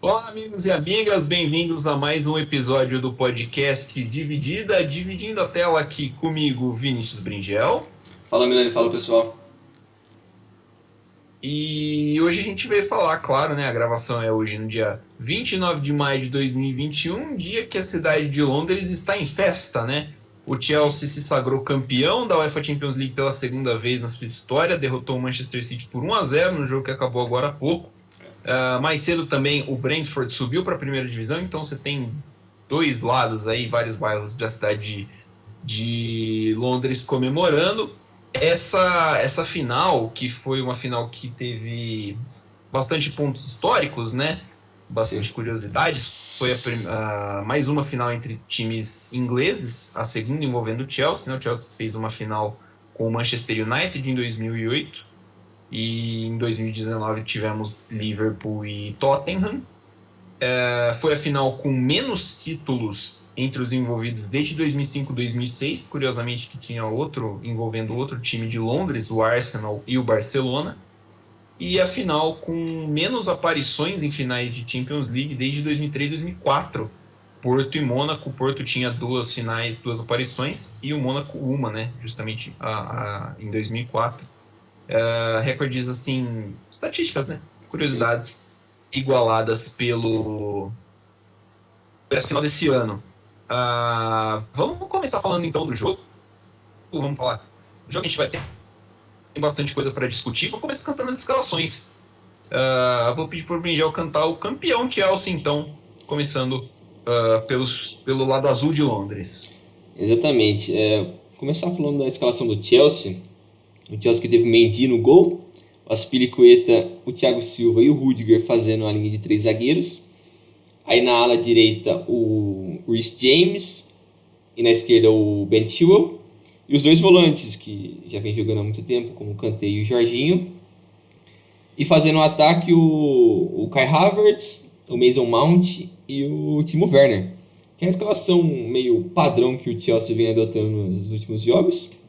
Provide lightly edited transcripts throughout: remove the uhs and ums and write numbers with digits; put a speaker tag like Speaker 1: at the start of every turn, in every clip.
Speaker 1: Olá, amigos e amigas, bem-vindos a mais um episódio do podcast Dividida, dividindo a tela aqui comigo, Vinícius Bringel.
Speaker 2: Fala, Milani, fala pessoal.
Speaker 1: E hoje a gente veio falar, claro, né? A gravação é hoje no dia 29 de maio de 2021, dia que a cidade de Londres está em festa, né? O Chelsea se sagrou campeão da UEFA Champions League pela segunda vez na sua história, derrotou o Manchester City por 1-0 no jogo que acabou agora há pouco. Mais cedo também o Brentford subiu para a primeira divisão, então você tem dois lados aí, vários bairros da cidade de Londres comemorando. Essa final, que foi uma final que teve bastante pontos históricos, né? Bastante curiosidades. Foi mais uma final entre times ingleses, a segunda envolvendo o Chelsea, né? O Chelsea fez uma final com o Manchester United em 2008 e em 2019 tivemos Liverpool e Tottenham. Foi a final com menos títulos entre os envolvidos desde 2005 e 2006, curiosamente que tinha outro envolvendo outro time de Londres, o Arsenal e o Barcelona, e a final com menos aparições em finais de Champions League desde 2003 e 2004, Porto e Mônaco. O Porto tinha duas finais, duas aparições, e o Mônaco uma, né, justamente em 2004. Recordes assim, estatísticas, né, curiosidades igualadas pelo final desse ano. Vamos começar falando então do jogo. Vamos falar. O jogo a gente vai ter bastante coisa para discutir. Vou começar cantando as escalações. Vou pedir para o Bringel cantar o campeão Chelsea, então, começando pelo lado azul de Londres.
Speaker 2: Exatamente. Começar falando da escalação do Chelsea. O Chelsea que teve o Mendy no gol, o Azpilicueta, o Thiago Silva e o Rudiger fazendo a linha de três zagueiros. Aí na ala direita o Reece James e na esquerda o Ben Chilwell. E os dois volantes que já vem jogando há muito tempo, como o Kanté e o Jorginho. E fazendo o ataque o Kai Havertz, o Mason Mount e o Timo Werner. Que é a escalação meio padrão que o Chelsea vem adotando nos últimos jogos.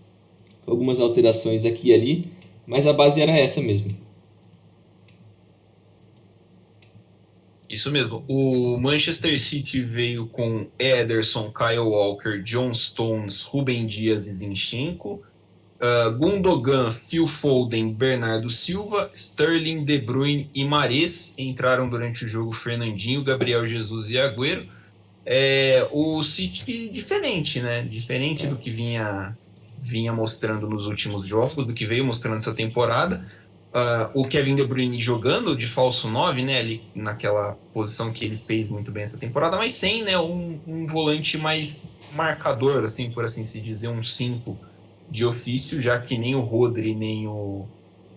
Speaker 2: Algumas alterações aqui e ali, mas a base era essa mesmo.
Speaker 1: Isso mesmo. O Manchester City veio com Ederson, Kyle Walker, John Stones, Rúben Dias e Zinchenko. Gundogan, Phil Foden, Bernardo Silva, Sterling, De Bruyne e Mahrez. Entraram durante o jogo Fernandinho, Gabriel Jesus e Agüero. O City diferente, né? Diferente do que vinha mostrando nos últimos jogos, do que veio mostrando essa temporada. O Kevin De Bruyne jogando de falso 9, né, ali naquela posição que ele fez muito bem essa temporada, mas sem, né, um volante mais marcador, assim, por assim se dizer, um 5 de ofício, já que nem o Rodri nem o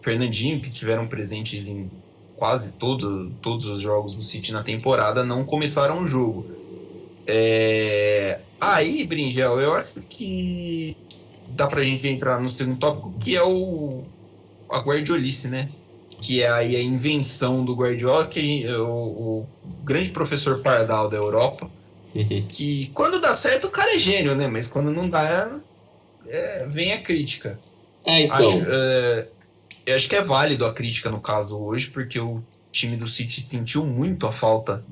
Speaker 1: Fernandinho, que estiveram presentes em quase todos os jogos do City na temporada, não começaram o jogo. Aí, Bringel, eu acho que dá pra gente entrar no segundo tópico, que é a Guardiolice, né? Que é aí a invenção do Guardiola, que é o grande professor Pardal da Europa, que quando dá certo o cara é gênio, né? Mas quando não dá, vem a crítica.
Speaker 2: Então.
Speaker 1: Eu acho que é válido a crítica no caso hoje, porque o time do City sentiu muito a falta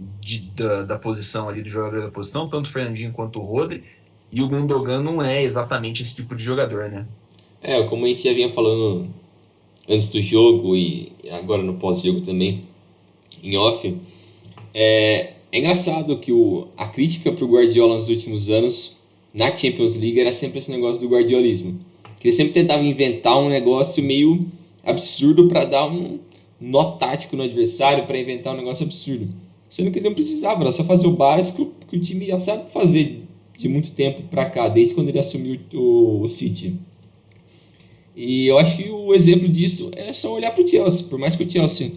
Speaker 1: da posição ali, do jogador da posição, tanto o Fernandinho quanto o Rodri, e o Gundogan não é exatamente esse tipo de jogador, né?
Speaker 2: Como a gente já vinha falando antes do jogo e agora no pós-jogo também, em off, é engraçado que a crítica pro Guardiola nos últimos anos, na Champions League, era sempre esse negócio do guardiolismo. Que ele sempre tentava inventar um negócio meio absurdo para dar um nó tático no adversário, para inventar um negócio absurdo. Sendo que ele não precisava, era só fazer o básico que o time já sabe fazer de muito tempo para cá, desde quando ele assumiu o City. E eu acho que o exemplo disso é só olhar para o Chelsea. Por mais que o Chelsea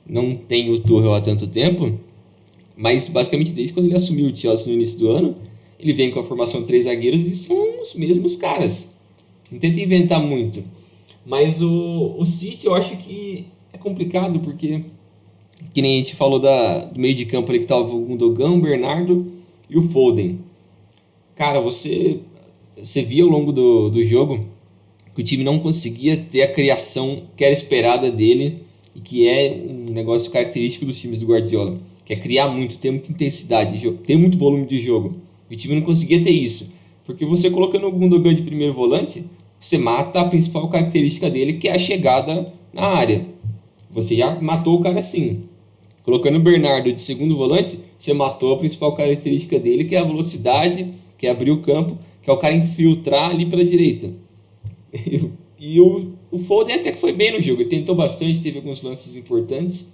Speaker 2: não tenha o Tuchel há tanto tempo, mas basicamente desde quando ele assumiu o Chelsea no início do ano, ele vem com a formação de três zagueiros e são os mesmos caras. Não tenta inventar muito. Mas o City eu acho que é complicado porque, que nem a gente falou do meio de campo ali que estava o Gundogan, o Bernardo e o Foden. Cara, você via ao longo do jogo que o time não conseguia ter a criação que era esperada dele e que é um um negócio característico dos times do Guardiola, que é criar muito, ter muita intensidade, ter muito volume de jogo. E o time não conseguia ter isso, porque você colocando o Gundogan de primeiro volante, você mata a principal característica dele, que é a chegada na área. Você já matou o cara assim. Colocando o Bernardo de segundo volante, você matou a principal característica dele, que é a velocidade, que é abrir o campo, que é o cara infiltrar ali pela direita. E o Foden até que foi bem no jogo, ele tentou bastante, teve alguns lances importantes,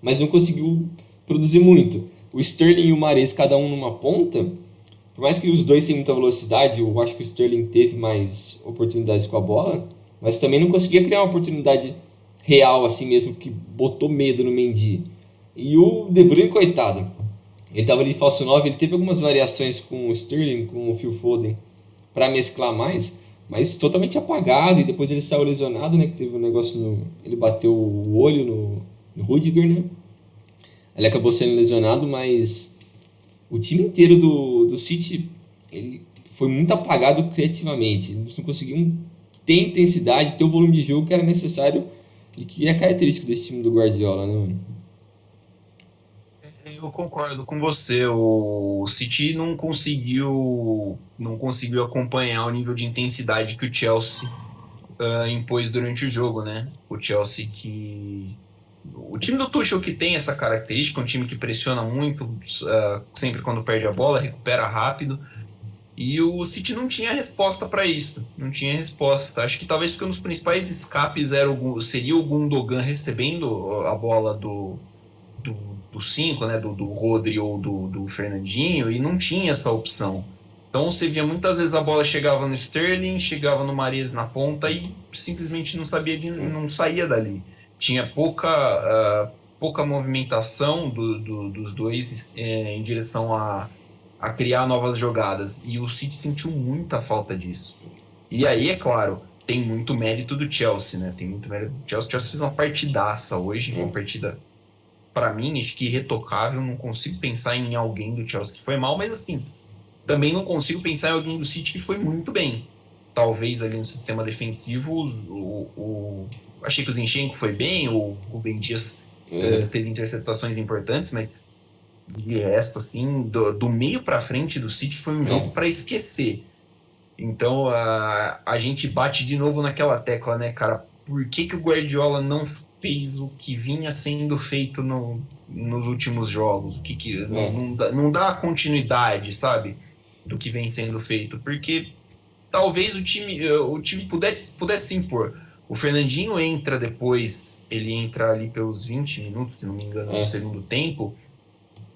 Speaker 2: mas não conseguiu produzir muito. O Sterling e o Mahrez, cada um numa ponta, por mais que os dois tenham muita velocidade, eu acho que o Sterling teve mais oportunidades com a bola, mas também não conseguia criar uma oportunidade real, assim mesmo, que botou medo no Mendy. E o De Bruyne, coitado, ele estava ali falso 9, ele teve algumas variações com o Sterling, com o Phil Foden, para mesclar mais, mas totalmente apagado, e depois ele saiu lesionado, né, que teve um negócio ele bateu o olho no Rudiger, né, ele acabou sendo lesionado, mas o time inteiro do City, ele foi muito apagado criativamente, eles não conseguiam ter intensidade, ter o volume de jogo que era necessário e que é característico desse time do Guardiola, né, mano?
Speaker 1: Eu concordo com você. O City não conseguiu acompanhar o nível de intensidade que o Chelsea impôs durante o jogo, né? O time do Tuchel que tem essa característica, um time que pressiona muito, sempre quando perde a bola, recupera rápido. E o City não tinha resposta para isso. Não tinha resposta. Acho que talvez porque um dos principais escapes seria o Gundogan recebendo a bola do 5, né, do Rodri ou do Fernandinho, e não tinha essa opção. Então você via muitas vezes a bola chegava no Sterling, chegava no Mahrez na ponta e simplesmente não saía dali. Tinha pouca movimentação dos dois em direção a criar novas jogadas. E o City sentiu muita falta disso. E aí, é claro, tem muito mérito do Chelsea, né? Tem muito mérito do Chelsea. O Chelsea fez uma partidaça hoje, uma partida, para mim, acho que irretocável. Não consigo pensar em alguém do Chelsea que foi mal, mas assim, também não consigo pensar em alguém do City que foi muito bem. Talvez ali no sistema defensivo, achei que o Zinchenko foi bem, o Ben Dias teve interceptações importantes, mas de resto, assim, do meio para frente do City foi um jogo para esquecer. Então a gente bate de novo naquela tecla, né, cara? Por que o Guardiola não fez o que vinha sendo feito nos últimos jogos? Não dá continuidade, sabe? Do que vem sendo feito. Porque talvez o time pudesse se impor. O Fernandinho entra depois, ele entra ali pelos 20 minutos, se não me engano, no segundo tempo.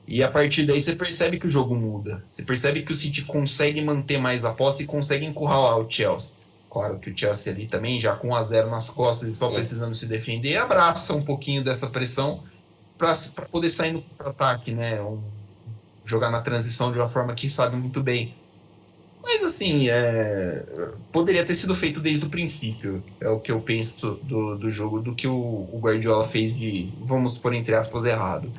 Speaker 1: E a partir daí você percebe que o jogo muda. Você percebe que o City consegue manter mais a posse e consegue encurralar o Chelsea. Claro que o Chelsea ali também, já com 1-0 nas costas e só precisando se defender, abraça um pouquinho dessa pressão para poder sair no ataque, né? Jogar na transição de uma forma que sabe muito bem. Mas assim, poderia ter sido feito desde o princípio. É o que eu penso do jogo, do que o Guardiola fez de, vamos por entre aspas, errado.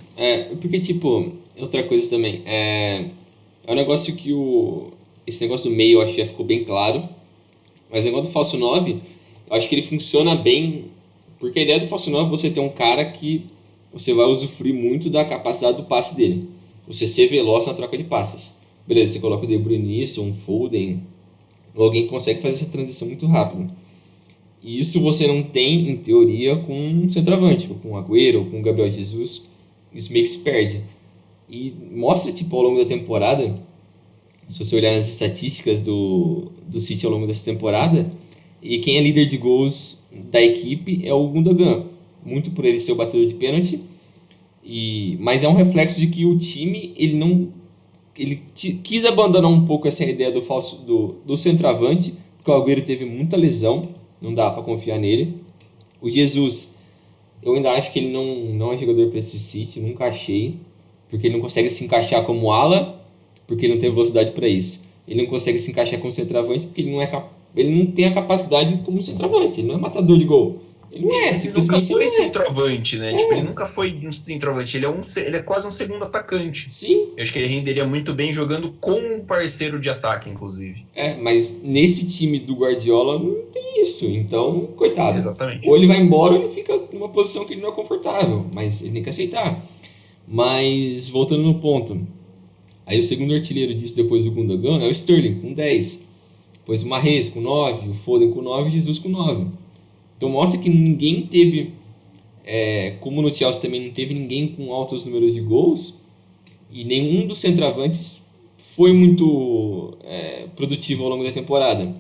Speaker 2: Porque, tipo, outra coisa também, um negócio que esse negócio do meio eu acho que já ficou bem claro, mas o negócio do falso 9, eu acho que ele funciona bem, porque a ideia do falso 9 é você ter um cara que você vai usufruir muito da capacidade do passe dele, você ser veloz na troca de passes. Beleza, você coloca o De Bruyne nisso, um Foden, ou alguém que consegue fazer essa transição muito rápido. E isso você não tem, em teoria, com um centroavante, ou com o Agüero, ou com o Gabriel Jesus. Isso meio que se perde. E mostra, tipo, ao longo da temporada, se você olhar as estatísticas do City ao longo dessa temporada, e quem é líder de gols da equipe é o Gundogan. Muito por ele ser o batedor de pênalti, mas é um reflexo de que o time, ele quis abandonar um pouco essa ideia do centroavante, porque o Agüero teve muita lesão, não dá para confiar nele. O Jesus, eu ainda acho que ele não é jogador para esse City, nunca achei, porque ele não consegue se encaixar como ala, porque ele não tem velocidade para isso. Ele não consegue se encaixar como centroavante, porque ele não tem a capacidade como centroavante, ele não é matador de gol. Ele não é, simplesmente
Speaker 1: nunca foi centroavante, né? Tipo, ele nunca foi um centroavante, ele é quase um segundo atacante.
Speaker 2: Sim.
Speaker 1: Eu acho que ele renderia muito bem jogando com um parceiro de ataque, inclusive.
Speaker 2: Mas nesse time do Guardiola não tem isso. Então, coitado.
Speaker 1: Exatamente.
Speaker 2: Ou ele vai embora ou ele fica numa posição que ele não é confortável. Mas ele tem que aceitar. Mas, voltando no ponto. Aí o segundo artilheiro disso depois do Gundogan é o Sterling, com 10. Depois o Mahrez com 9, o Foden com 9 e o Jesus com 9. Então mostra que ninguém teve, como no Chelsea também não teve ninguém com altos números de gols, e nenhum dos centroavantes foi muito produtivo ao longo da temporada.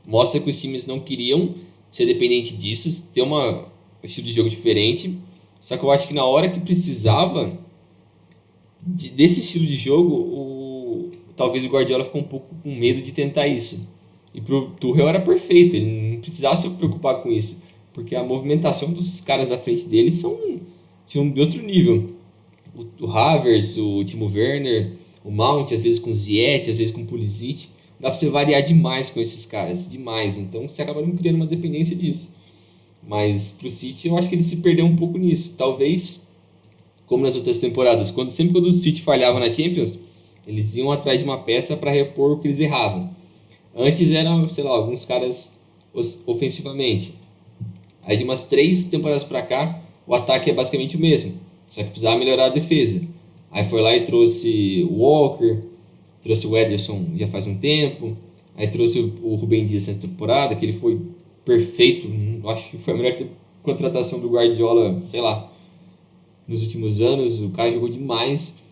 Speaker 2: Mostra que os times não queriam ser dependentes disso, ter um estilo de jogo diferente, só que eu acho que na hora que precisava desse estilo de jogo, talvez o Guardiola ficou um pouco com medo de tentar isso. E pro Tuchel era perfeito, ele não precisava se preocupar com isso, porque a movimentação dos caras à frente dele são de outro nível. O Havertz, o Timo Werner, o Mount, às vezes com o Ziyech, às vezes com o Pulisic, dá pra você variar demais com esses caras, demais. Então você acaba não criando uma dependência disso. Mas pro City eu acho que ele se perdeu um pouco nisso. Talvez, como nas outras temporadas, sempre quando o City falhava na Champions, eles iam atrás de uma peça para repor o que eles erravam. Antes eram, sei lá, alguns caras ofensivamente. Aí de umas 3 temporadas para cá, o ataque é basicamente o mesmo, só que precisava melhorar a defesa. Aí foi lá e trouxe o Walker, trouxe o Ederson já faz um tempo, aí trouxe o Rubem Dias nessa temporada, que ele foi perfeito, acho que foi a melhor contratação do Guardiola, sei lá, nos últimos anos, o cara jogou demais,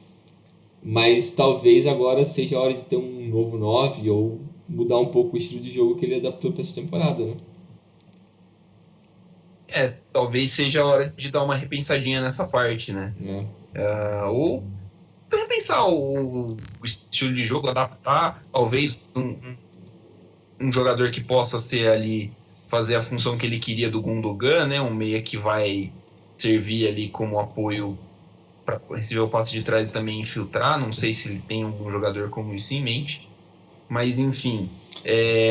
Speaker 2: mas talvez agora seja a hora de ter um novo 9 ou mudar um pouco o estilo de jogo que ele adaptou para essa temporada, né?
Speaker 1: Talvez seja a hora de dar uma repensadinha nessa parte, né? Ou repensar o estilo de jogo, adaptar, talvez um jogador que possa ser ali, fazer a função que ele queria do Gundogan, né? Um meia que vai servir ali como apoio para receber o passe de trás e também infiltrar. Não sei se ele tem algum jogador como isso em mente. Mas, enfim,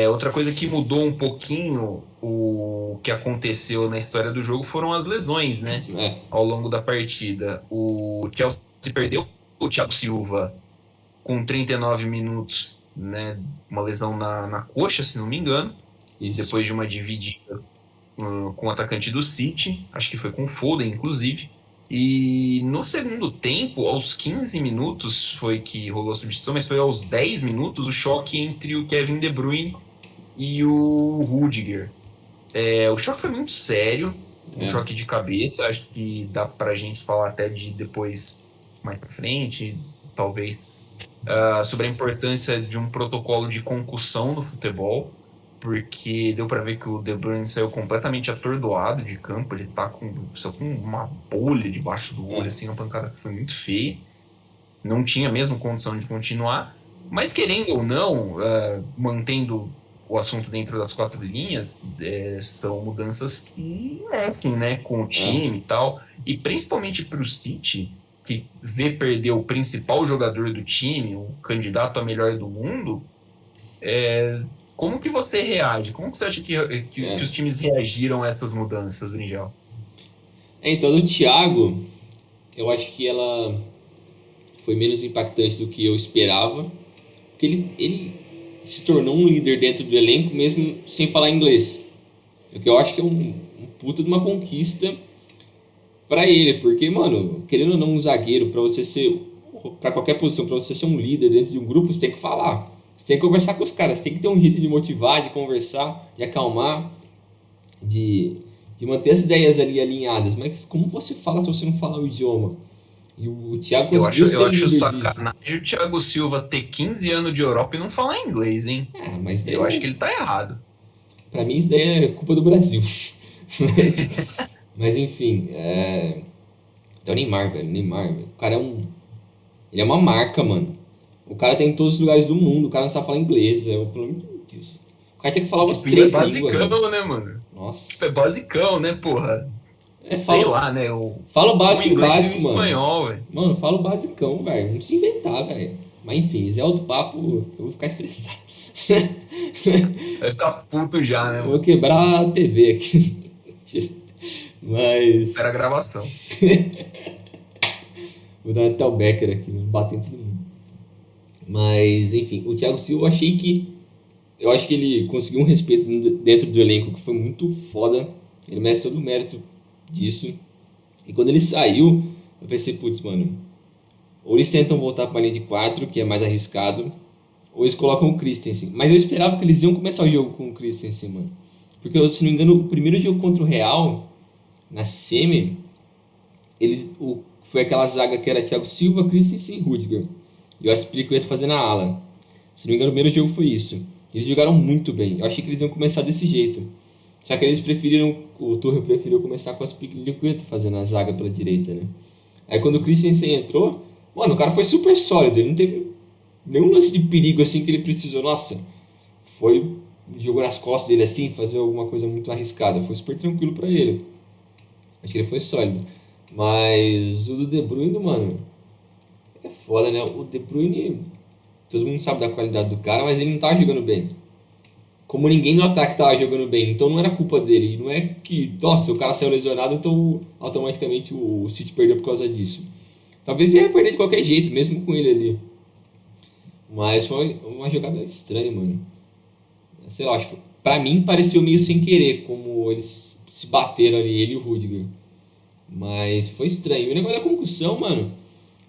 Speaker 1: outra coisa que mudou um pouquinho o que aconteceu na história do jogo foram as lesões, né? Ao longo da partida. O Chelsea perdeu o Thiago Silva com 39 minutos, né? Uma lesão na coxa, se não me engano.
Speaker 2: Isso.
Speaker 1: Depois de uma dividida com o atacante do City. Acho que foi com o Foden, inclusive. E no segundo tempo, aos 15 minutos foi que rolou a substituição, mas foi aos 10 minutos o choque entre o Kevin De Bruyne e o Rudiger. O choque foi muito sério, um choque de cabeça, acho que dá pra gente falar até de depois, mais pra frente, talvez, sobre a importância de um protocolo de concussão no futebol, porque deu para ver que o De Bruyne saiu completamente atordoado de campo, ele tá com uma bolha debaixo do olho, assim, uma pancada que foi muito feia, não tinha mesmo condição de continuar, mas querendo ou não, mantendo o assunto dentro das 4 linhas, são mudanças que mexem, né, com o time e tal, e principalmente para o City, que vê perder o principal jogador do time, o candidato a melhor do mundo, como que você reage? Como que você acha que os times reagiram a essas mudanças, Brinjal?
Speaker 2: Então, do Thiago, eu acho que ela foi menos impactante do que eu esperava, porque ele se tornou um líder dentro do elenco mesmo sem falar inglês. O que eu acho que é um puta de uma conquista para ele, porque, mano, querendo ou não um zagueiro, para você ser, para qualquer posição, para você ser um líder dentro de um grupo, você tem que falar. Você tem que conversar com os caras, você tem que ter um jeito de motivar, de conversar, de acalmar, de manter as ideias ali alinhadas. Mas como você fala se você não falar o idioma? E o Thiago conseguiu ser
Speaker 1: eu acho
Speaker 2: líder
Speaker 1: sacanagem
Speaker 2: disso.
Speaker 1: o Thiago Silva ter 15 anos de Europa e não falar inglês, hein?
Speaker 2: Mas
Speaker 1: eu acho que ele tá errado.
Speaker 2: Pra mim isso daí é culpa do Brasil. Mas enfim, então Neymar, velho. O cara ele é uma marca, mano. O cara tá em todos os lugares do mundo, o cara não sabe falar inglês. Pelo amor de Deus. O cara tinha que falar umas 3 línguas.
Speaker 1: É basicão, né, mano?
Speaker 2: Nossa.
Speaker 1: É basicão, né, porra? Sei lá, né?
Speaker 2: Fala o básico
Speaker 1: o inglês
Speaker 2: básico,
Speaker 1: e o espanhol, velho.
Speaker 2: Mano, fala o basicão, velho. Não precisa inventar, velho. Mas enfim, Zé do papo, eu vou ficar estressado.
Speaker 1: Vai ficar puto já, né, mano?
Speaker 2: Vou quebrar a TV aqui. Mas.
Speaker 1: Era a gravação.
Speaker 2: Vou dar até o Becker aqui, batendo todo mundo. Mas, enfim, o Thiago Silva eu achei que Eu acho que ele conseguiu um respeito dentro do elenco que foi muito foda. Ele merece todo o mérito disso. E quando ele saiu, eu pensei, putz, mano, ou eles tentam voltar para a linha de 4, que é mais arriscado, ou eles colocam o Christensen. Mas eu esperava que eles iam começar o jogo com o Christensen, mano. Porque, se não me engano, o primeiro jogo contra o Real, na semi, foi aquela zaga que era Thiago Silva, Christensen e Rudiger. E o Aspilicueta fazendo a ala. Se não me engano, o primeiro jogo foi isso. Eles jogaram muito bem. Eu achei que eles iam começar desse jeito. Só que eles preferiram, o Tuchel preferiu começar com o Aspilicueta fazendo a zaga pela direita, né? Aí quando o Christensen entrou, mano, o cara foi super sólido. Ele não teve nenhum lance de perigo assim que ele precisou. Nossa, jogou nas costas dele assim, fazer alguma coisa muito arriscada. Foi super tranquilo pra ele. Acho que ele foi sólido. Mas o do De Bruyne, mano, é foda, né? O De Bruyne, todo mundo sabe da qualidade do cara, mas ele não tava jogando bem. Como ninguém no ataque tava jogando bem, então não era culpa dele. Não é que, nossa, o cara saiu lesionado, então automaticamente o City perdeu por causa disso. Talvez ele ia perder de qualquer jeito, mesmo com ele ali. Mas foi uma jogada estranha, mano. Sei lá, pra mim pareceu meio sem querer, como eles se bateram ali, ele e o Rudiger. Mas foi estranho. E o negócio da concussão, mano,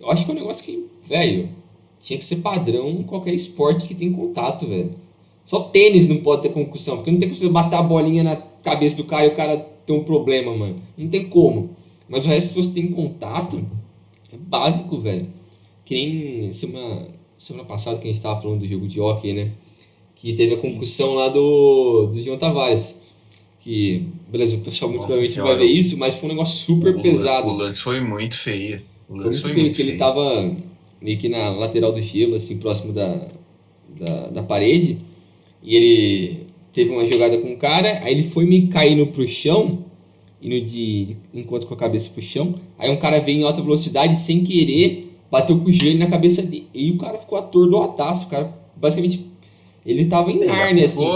Speaker 2: eu acho que é um negócio que, velho, tinha que ser padrão em qualquer esporte que tem contato, velho. Só tênis não pode ter concussão, porque não tem como você bater a bolinha na cabeça do cara e o cara ter um problema, mano. Não tem como. Mas o resto, se você tem contato, é básico, velho. Que nem semana passada que a gente tava falando do jogo de hóquei, né? Que teve a concussão lá do João Tavares. Que, beleza, o pessoal muito provavelmente não vai ver isso, mas foi um negócio super pesado.
Speaker 1: O lance foi muito feio.
Speaker 2: Foi muito feio, porque ele tava meio que na lateral do gelo, assim, próximo da parede. E ele teve uma jogada com o cara, aí ele foi me caindo pro chão, indo enquanto com a cabeça pro chão. Aí um cara veio em alta velocidade sem querer, bateu com o joelho na cabeça dele. E o cara ficou atordoadaço. O cara, basicamente, ele tava em Nárnia, assim.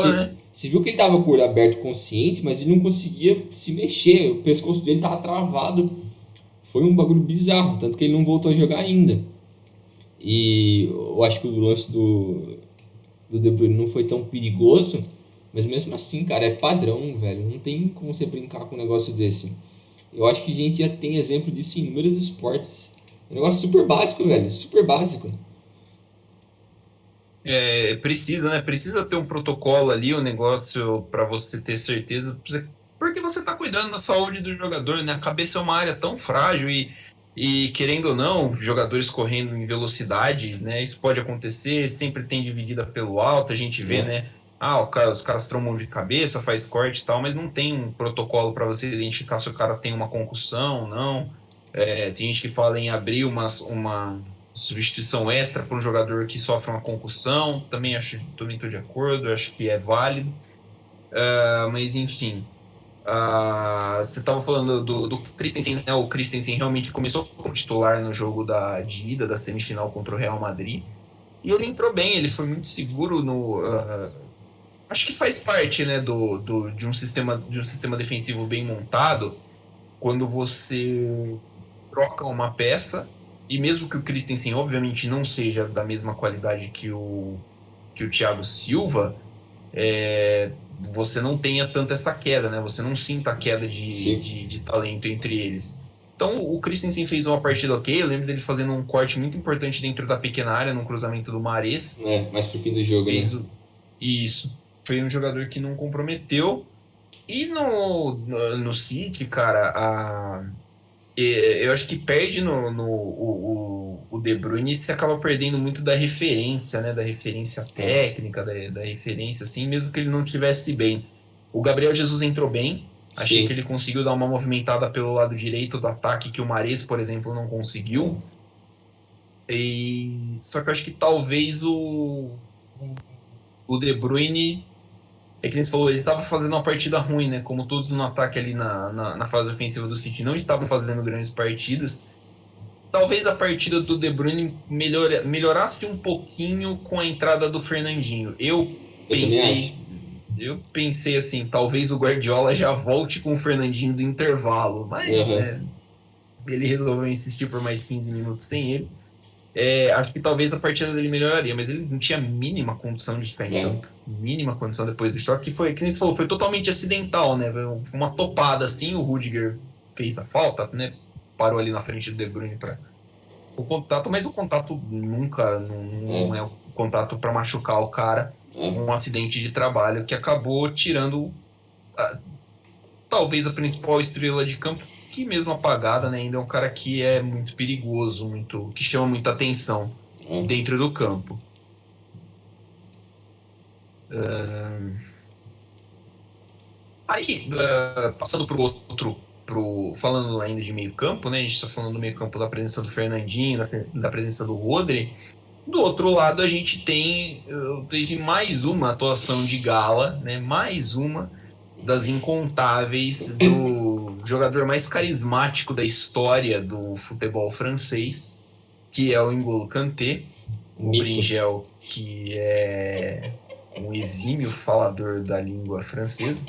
Speaker 2: Você viu que ele tava com o olho aberto consciente, mas ele não conseguia se mexer. O pescoço dele tava travado. Foi um bagulho bizarro, tanto que ele não voltou a jogar ainda. E eu acho que o lance do De Bruyne não foi tão perigoso, mas mesmo assim, cara, é padrão, velho. Não tem como você brincar com um negócio desse. Eu acho que a gente já tem exemplo disso em inúmeros esportes. É um negócio super básico, velho. Super básico.
Speaker 1: Precisa, né? Precisa ter um protocolo ali, um negócio para você ter certeza. Porque você tá cuidando da saúde do jogador, né? A cabeça é uma área tão frágil e querendo ou não, jogadores correndo em velocidade, né? Isso pode acontecer, sempre tem dividida pelo alto, a gente vê, né? Os caras trombam de cabeça, faz corte e tal, mas não tem um protocolo para você identificar se o cara tem uma concussão ou não. Tem gente que fala em abrir uma substituição extra para um jogador que sofre uma concussão, também estou de acordo, acho que é válido. Mas enfim. Você estava falando do Christensen, né? O Christensen realmente começou como titular no jogo de ida da semifinal contra o Real Madrid. E ele entrou bem, ele foi muito seguro no. Acho que faz parte, né, de um sistema defensivo bem montado, quando você troca uma peça, e mesmo que o Christensen, obviamente, não seja da mesma qualidade que o Thiago Silva, você não tenha tanto essa queda, né? Você não sinta a queda de talento entre eles. Então, o Christensen fez uma partida ok. Eu lembro dele fazendo um corte muito importante dentro da pequena área, no cruzamento do Mahrez.
Speaker 2: Mais pro fim do jogo, né?
Speaker 1: Isso. Foi um jogador que não comprometeu. E no City, cara, eu acho que perde o De Bruyne e se acaba perdendo muito da referência, né? Da referência técnica, da referência, assim, mesmo que ele não estivesse bem. O Gabriel Jesus entrou bem. Achei que ele conseguiu dar uma movimentada pelo lado direito do ataque que o Mahrez, por exemplo, não conseguiu. Só que eu acho que talvez o De Bruyne, é que nem você falou, ele estava fazendo uma partida ruim, né? Como todos no ataque ali na fase ofensiva do City não estavam fazendo grandes partidas. Talvez a partida do De Bruyne melhorasse um pouquinho com a entrada do Fernandinho. Eu pensei assim, talvez o Guardiola já volte com o Fernandinho do intervalo, mas né, ele resolveu insistir por mais 15 minutos sem ele. acho que talvez a partida dele melhoraria, mas ele não tinha a mínima condição de ficar em campo. Mínima condição depois do choque, que foi, que nem você falou, foi totalmente acidental, né? Foi uma topada assim, o Rudiger fez a falta, né? Parou ali na frente do De Bruyne para o contato, mas o contato nunca não é o contato para machucar o cara. Um acidente de trabalho que acabou tirando talvez a principal estrela de campo, que mesmo apagada, né, ainda é um cara que é muito perigoso, que chama muita atenção dentro do campo. Passando para o outro, falando ainda de meio campo, né, a gente está falando do meio campo da presença do Fernandinho, da presença do Rodri. Do outro lado, a gente teve mais uma atuação de gala, né, mais uma das incontáveis do jogador mais carismático da história do futebol francês, que é o N'Golo Kanté, o Bringel, que é um exímio falador da língua francesa.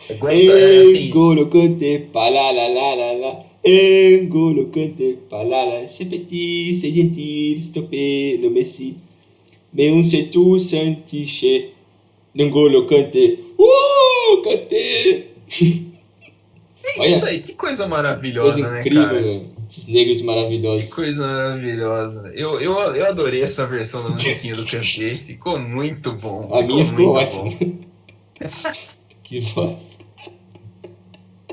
Speaker 2: N'Golo Kanté, palalalala, N'Golo Kanté, palala, c'est petit, c'est gentil, stopper le Messi, mais on sait tout sentir N'Golo Kanté. Kanté!
Speaker 1: Olha, isso aí, que coisa maravilhosa,
Speaker 2: coisa incrível, né, cara? Esses negros maravilhosos.
Speaker 1: Que coisa maravilhosa. Eu adorei essa versão da musiquinha do Kanté, ficou muito bom.
Speaker 2: A minha ficou ótima. Que bosta.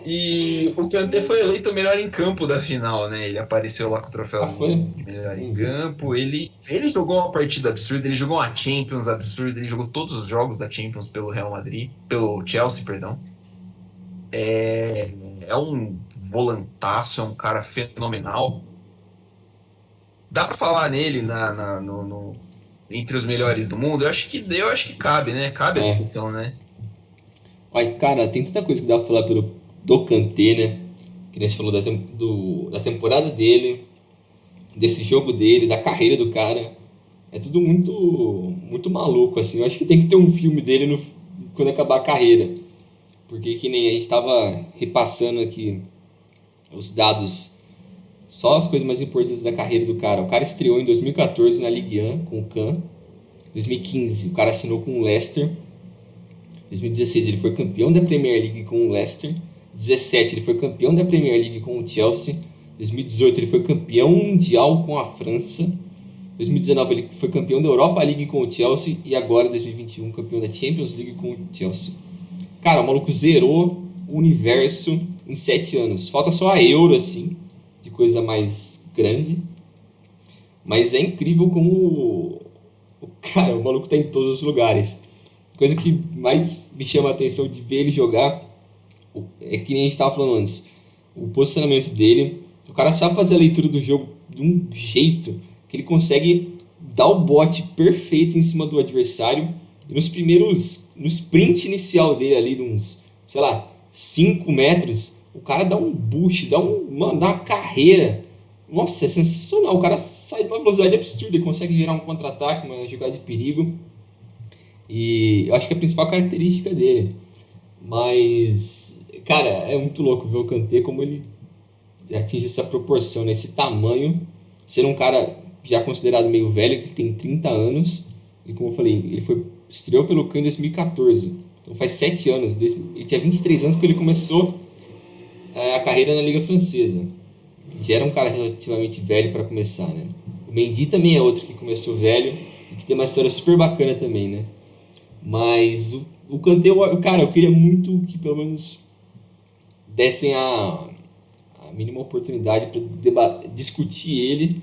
Speaker 1: E o Kanté foi eleito o melhor em campo da final, né? Ele apareceu lá com o troféuzinho de melhor em campo. Ele jogou uma partida absurda, ele jogou uma Champions absurda, ele jogou todos os jogos da Champions pelo pelo Chelsea, perdão. É um volantaço, é um cara fenomenal. Dá pra falar nele entre os melhores do mundo? Eu acho que cabe, né? Cabe então, né?
Speaker 2: Olha, cara, tem tanta coisa que dá pra falar do Kanté, né? Que nem você falou da temporada dele, desse jogo dele, da carreira do cara. É tudo muito, muito maluco, assim. Eu acho que tem que ter um filme dele quando acabar a carreira. Porque que nem a gente tava repassando aqui os dados, só as coisas mais importantes da carreira do cara. O cara estreou em 2014 na Ligue 1 com o Caen. 2015 o cara assinou com o Leicester. 2016 ele foi campeão da Premier League com o Leicester. 2017 ele foi campeão da Premier League com o Chelsea. 2018 ele foi campeão mundial com a França. 2019 ele foi campeão da Europa League com o Chelsea. E agora, 2021, campeão da Champions League com o Chelsea. Cara, o maluco zerou o universo em 7 anos. Falta só a Euro, assim, de coisa mais grande. Mas é incrível como o maluco tá em todos os lugares. Coisa que mais me chama a atenção de ver ele jogar é que nem a gente estava falando antes. O posicionamento dele, o cara sabe fazer a leitura do jogo de um jeito que ele consegue dar o bote perfeito em cima do adversário. E no sprint inicial dele ali, de uns, 5 metros, o cara dá um boost, dá uma carreira. Nossa, é sensacional. O cara sai de uma velocidade absurda, ele consegue gerar um contra-ataque, uma jogada de perigo. E eu acho que é a principal característica dele. Mas, cara, é muito louco ver o Kanté como ele atinge essa proporção, né? Esse tamanho, sendo um cara já considerado meio velho, que tem 30 anos. E como eu falei, ele estreou pelo Caen em 2014. Então faz 7 anos. Ele tinha 23 anos quando ele começou a carreira na Liga Francesa. Já era um cara relativamente velho para começar, né? O Mendy também é outro que começou velho e que tem uma história super bacana também, né? Mas o Kanté, cara, eu queria muito que pelo menos dessem a mínima oportunidade para discutir ele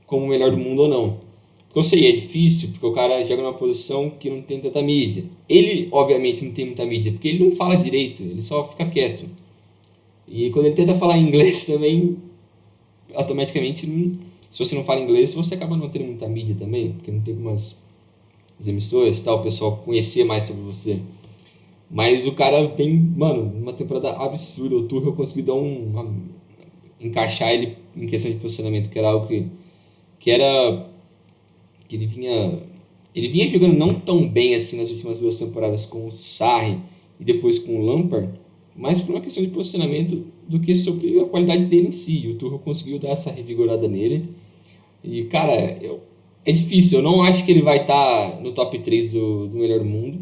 Speaker 2: como o melhor do mundo ou não. Porque eu sei, é difícil, porque o cara joga numa posição que não tem tanta mídia. Ele, obviamente, não tem muita mídia, porque ele não fala direito, ele só fica quieto. E quando ele tenta falar inglês também, automaticamente, se você não fala inglês, você acaba não tendo muita mídia também, porque não tem umas emissoras e tal, o pessoal conhecer mais sobre você. Mas o cara vem, mano, numa temporada absurda. O Tuchel conseguiu encaixar ele em questão de posicionamento, que era algo que ele vinha jogando não tão bem assim nas últimas 2 temporadas com o Sarri e depois com o Lampard, mas por uma questão de posicionamento do que sobre a qualidade dele em si. E o Tuchel conseguiu dar essa revigorada nele. E, cara, é difícil. Eu não acho que ele vai estar no top 3 do melhor do mundo.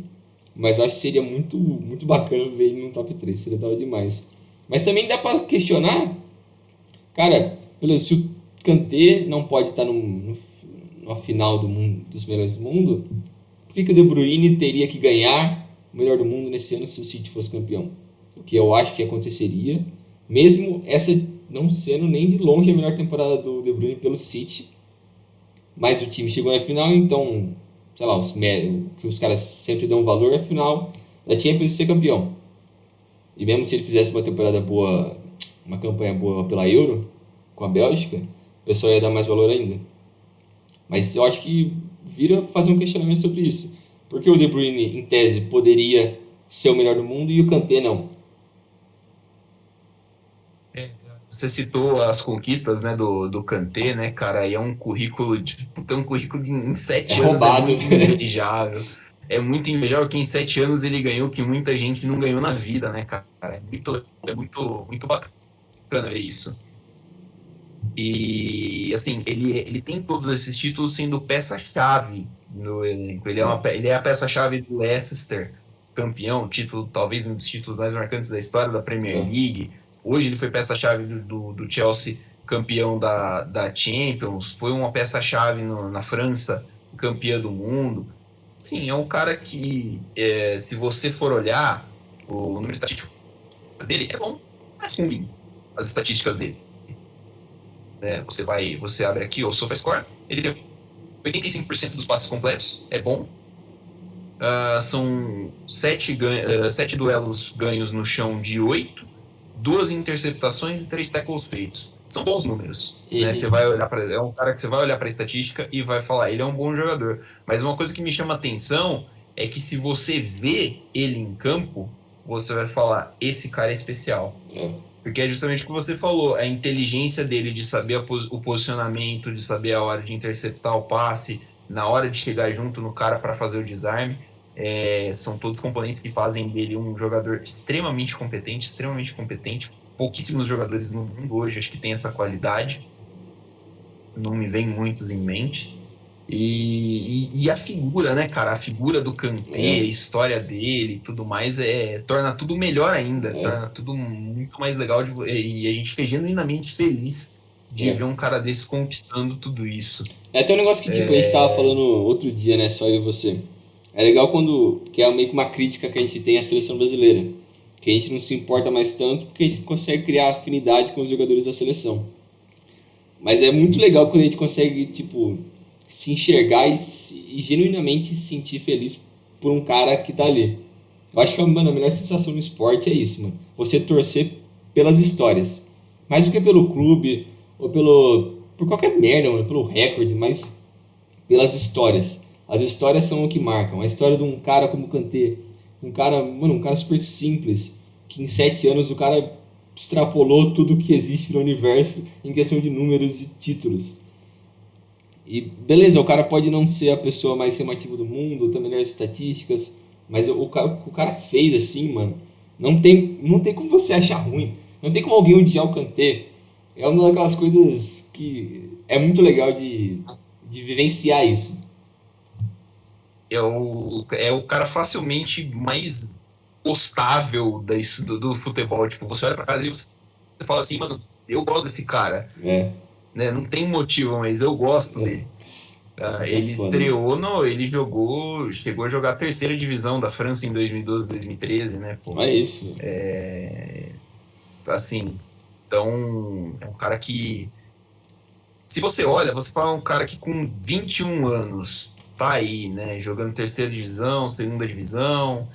Speaker 2: Mas eu acho que seria muito, muito bacana ver ele no top 3. Seria da hora demais. Mas também dá pra questionar, cara, se o Kanté não pode estar numa final do mundo, dos melhores do mundo, por que o De Bruyne teria que ganhar o melhor do mundo nesse ano se o City fosse campeão? O que eu acho que aconteceria, mesmo essa não sendo nem de longe a melhor temporada do De Bruyne pelo City, mas o time chegou na final, então, sei lá, que os caras sempre dão valor, afinal, da Champions ser campeão. E mesmo se ele fizesse uma temporada boa, uma campanha boa pela Euro, com a Bélgica, o pessoal ia dar mais valor ainda. Mas eu acho que vira fazer um questionamento sobre isso. Por que o De Bruyne, em tese, poderia ser o melhor do mundo e o Kanté não?
Speaker 1: Você citou as conquistas, né, do Kanté, né, cara, e é um currículo, tem um currículo em
Speaker 2: É
Speaker 1: 7 anos é
Speaker 2: roubado.
Speaker 1: muito invejável. É muito invejável que em 7 anos ele ganhou que muita gente não ganhou na vida, né, cara? Muito bacana ver isso. E, assim, ele tem todos esses títulos sendo peça-chave no elenco. Ele é a peça-chave do Leicester, campeão, título, talvez um dos títulos mais marcantes da história da Premier
Speaker 2: É.
Speaker 1: League. Hoje ele foi peça-chave do Chelsea, campeão da Champions. Foi uma peça-chave na França, campeã do mundo. Sim, é um cara que, se você for olhar, o número de estatísticas dele é bom, não é ruim, as estatísticas dele, né? Você abre aqui o SofaScore, ele tem 85% dos passes completos, é bom. São 7 duelos ganhos no chão de 8, 2 interceptações e 3 tackles feitos. São bons números, né? Você vai olhar para é um cara que você vai olhar para a estatística e vai falar, ele é um bom jogador. Mas uma coisa que me chama atenção é que se você vê ele em campo, você vai falar, esse cara é especial.
Speaker 2: É.
Speaker 1: Porque é justamente o que você falou, a inteligência dele de saber o posicionamento, de saber a hora de interceptar o passe, na hora de chegar junto no cara para fazer o desarme, são todos componentes que fazem dele um jogador extremamente competente, extremamente competente. Pouquíssimos jogadores no mundo hoje acho que tem essa qualidade, não me vem muitos em mente. E a figura, né, cara? A figura do Kanté, a história dele e tudo mais, torna tudo melhor ainda, torna tudo muito mais legal e a gente fica genuinamente feliz de ver um cara desse conquistando tudo isso.
Speaker 2: É até um negócio que, tipo, a gente tava falando outro dia, né, só eu e você. É legal que é meio que uma crítica que a gente tem à seleção brasileira. Que a gente não se importa mais tanto porque a gente consegue criar afinidade com os jogadores da seleção. Mas é muito legal quando a gente consegue, tipo, se enxergar e genuinamente se sentir feliz por um cara que tá ali. Eu acho que, mano, a melhor sensação no esporte é isso, mano. Você torcer pelas histórias. Mais do que pelo clube ou por qualquer merda, mano, pelo recorde, mas pelas histórias. As histórias são o que marcam. A história de um cara como o Kanté, um cara super simples, que em 7 anos o cara extrapolou tudo que existe no universo em questão de números e títulos. E beleza, o cara pode não ser a pessoa mais chamativa do mundo, ter melhores estatísticas, mas o cara fez assim, mano, não tem como você achar ruim. Não tem como alguém odiar o Kanté. É uma daquelas coisas que é muito legal de vivenciar isso.
Speaker 1: É o cara facilmente mais postável do futebol. Tipo, você olha pra cara dele e você fala assim, mano, eu gosto desse cara. Né? Não tem motivo, mas eu gosto dele. Ele estreou, ele chegou a jogar a terceira divisão da França em 2012, 2013, né? Pô?
Speaker 2: É isso.
Speaker 1: Assim, então, é um cara que, se você olha, você fala um cara que com 21 anos tá aí, né? Jogando terceira divisão, segunda divisão,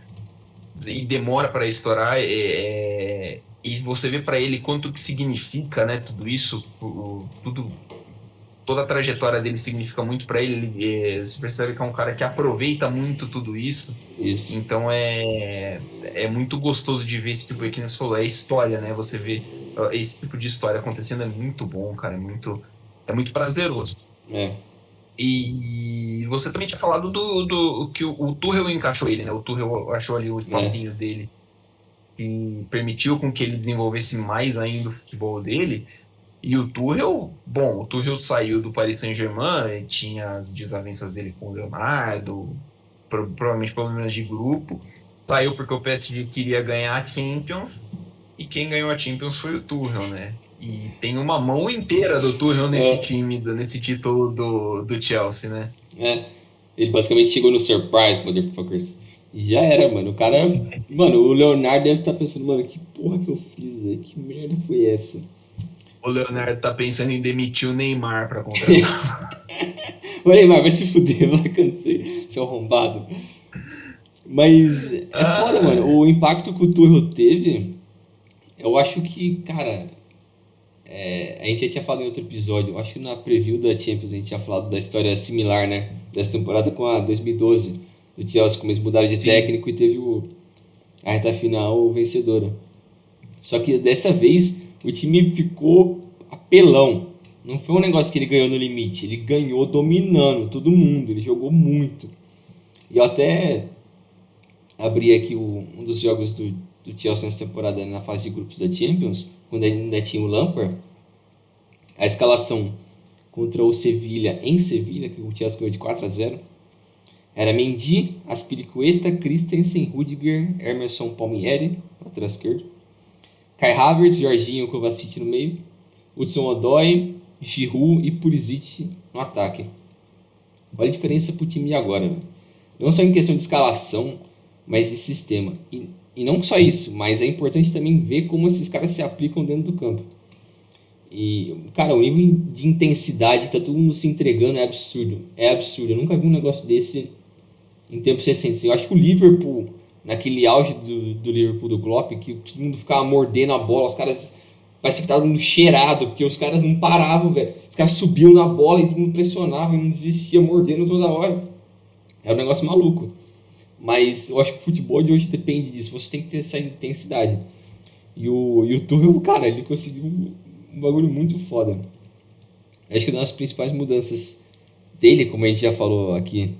Speaker 1: e demora para estourar, e você vê para ele quanto que significa, né? Tudo isso, toda a trajetória dele significa muito para ele. Você percebe que é um cara que aproveita muito tudo isso.
Speaker 2: Isso.
Speaker 1: Então é muito gostoso de ver esse tipo de, que você falou, é história, né? Você vê esse tipo de história acontecendo é muito bom, cara, é muito prazeroso. E você também tinha falado do que o Tuchel encaixou ele, né? O Tuchel achou ali o espacinho dele e permitiu com que ele desenvolvesse mais ainda o futebol dele. E o Tuchel, bom, o Tuchel saiu do Paris Saint-Germain, tinha as desavenças dele com o Leonardo, provavelmente problemas de grupo. Saiu porque o PSG queria ganhar a Champions, e quem ganhou a Champions foi o Tuchel, né? E tem uma mão inteira do Tuchel nesse
Speaker 2: É,
Speaker 1: time, nesse título do Chelsea, né?
Speaker 2: é. Ele basicamente chegou no surprise, motherfuckers. E já era, mano. O cara. Mano, o Leonardo deve estar pensando, mano, que porra que eu fiz, velho? Que merda foi essa?
Speaker 1: O Leonardo tá pensando em demitir o Neymar para contratar.
Speaker 2: Olha, mas vai se fuder, vai cansei, seu arrombado. Mas é foda, mano.
Speaker 1: Ah,
Speaker 2: O impacto que o Tuchel teve, eu acho que, cara, a gente já tinha falado em outro episódio, eu acho que na preview da Champions a gente tinha falado da história similar, né? Dessa temporada com a 2012, do Chelsea, como eles mudaram de
Speaker 1: sim.
Speaker 2: técnico e teve a reta final vencedora. Só que dessa vez o time ficou apelão. Não foi um negócio que ele ganhou no limite, ele ganhou dominando todo mundo, ele jogou muito. E eu até abri aqui um dos jogos do Chelsea nessa temporada na fase de grupos da Champions, quando ainda tinha o Lampard, a escalação contra o Sevilha em Sevilha, que o Chelsea ganhou de 4-0, era Mendy, Aspilicueta, Christensen, Rudiger, Emerson Palmieri, lateral esquerdo, Kai Havertz, Jorginho, Kovacic no meio, Hudson Odoi, Giroud e Pulisic no ataque. Olha a diferença pro time de agora, velho. Não só em questão de escalação, mas de sistema. E não só isso, mas é importante também ver como esses caras se aplicam dentro do campo. E, cara, o nível de intensidade, tá todo mundo se entregando, é absurdo. É absurdo. Eu nunca vi um negócio desse em tempos recentes. Eu acho que o Liverpool, naquele auge do Liverpool do Klopp, que todo mundo ficava mordendo a bola, os caras parece que tava todo mundo cheirado, porque os caras não paravam, velho. Os caras subiam na bola e todo mundo pressionava e não desistia, mordendo toda hora. É um negócio maluco. Mas eu acho que o futebol de hoje depende disso. Você tem que ter essa intensidade. E o Tuchel, cara, ele conseguiu um bagulho muito foda. Acho que uma das principais mudanças dele, como a gente já falou aqui,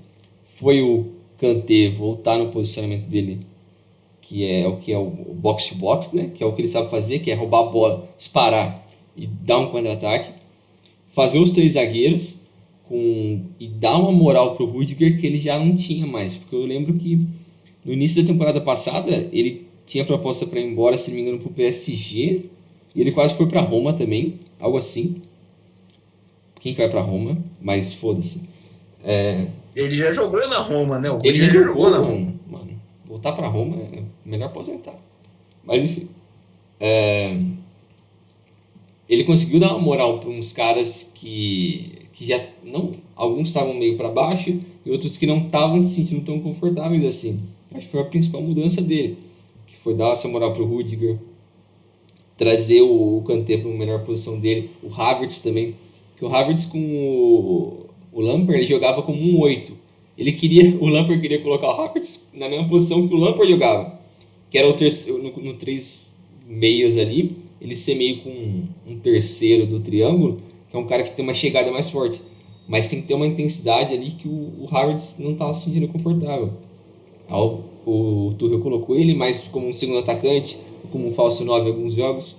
Speaker 2: foi o Kanté voltar no posicionamento dele, que é o box to box, né? Que é o que ele sabe fazer, que é roubar a bola, disparar e dar um contra-ataque, fazer os três zagueiros e dar uma moral pro Rudiger que ele já não tinha mais, porque eu lembro que no início da temporada passada ele tinha proposta para ir embora, se não me engano, pro PSG, e ele quase foi para Roma também, algo assim. Quem que vai para Roma? Mas foda-se.
Speaker 1: Ele já jogou na Roma, né? O
Speaker 2: Ele já
Speaker 1: Rudiger já jogou
Speaker 2: jogou,
Speaker 1: na Roma.
Speaker 2: mano. Voltar para Roma é melhor aposentar. Mas enfim, ele conseguiu dar uma moral para uns caras que já não, alguns estavam meio para baixo e outros que não estavam se sentindo tão confortáveis assim. Acho que foi a principal mudança dele, que foi dar essa moral pro Rudiger, trazer o Kanté para uma melhor posição dele, o Havertz também, que o Havertz com o Lampard ele jogava como um 8. O Lampard queria colocar o Havertz na mesma posição que o Lampard jogava, que era o terceiro no 3 meias ali, ele ser meio com um terceiro do triângulo, que é um cara que tem uma chegada mais forte, mas tem que ter uma intensidade ali que o Havertz não estava se sentindo confortável. O Tuchel colocou ele mais como um segundo atacante, como um falso 9 em alguns jogos,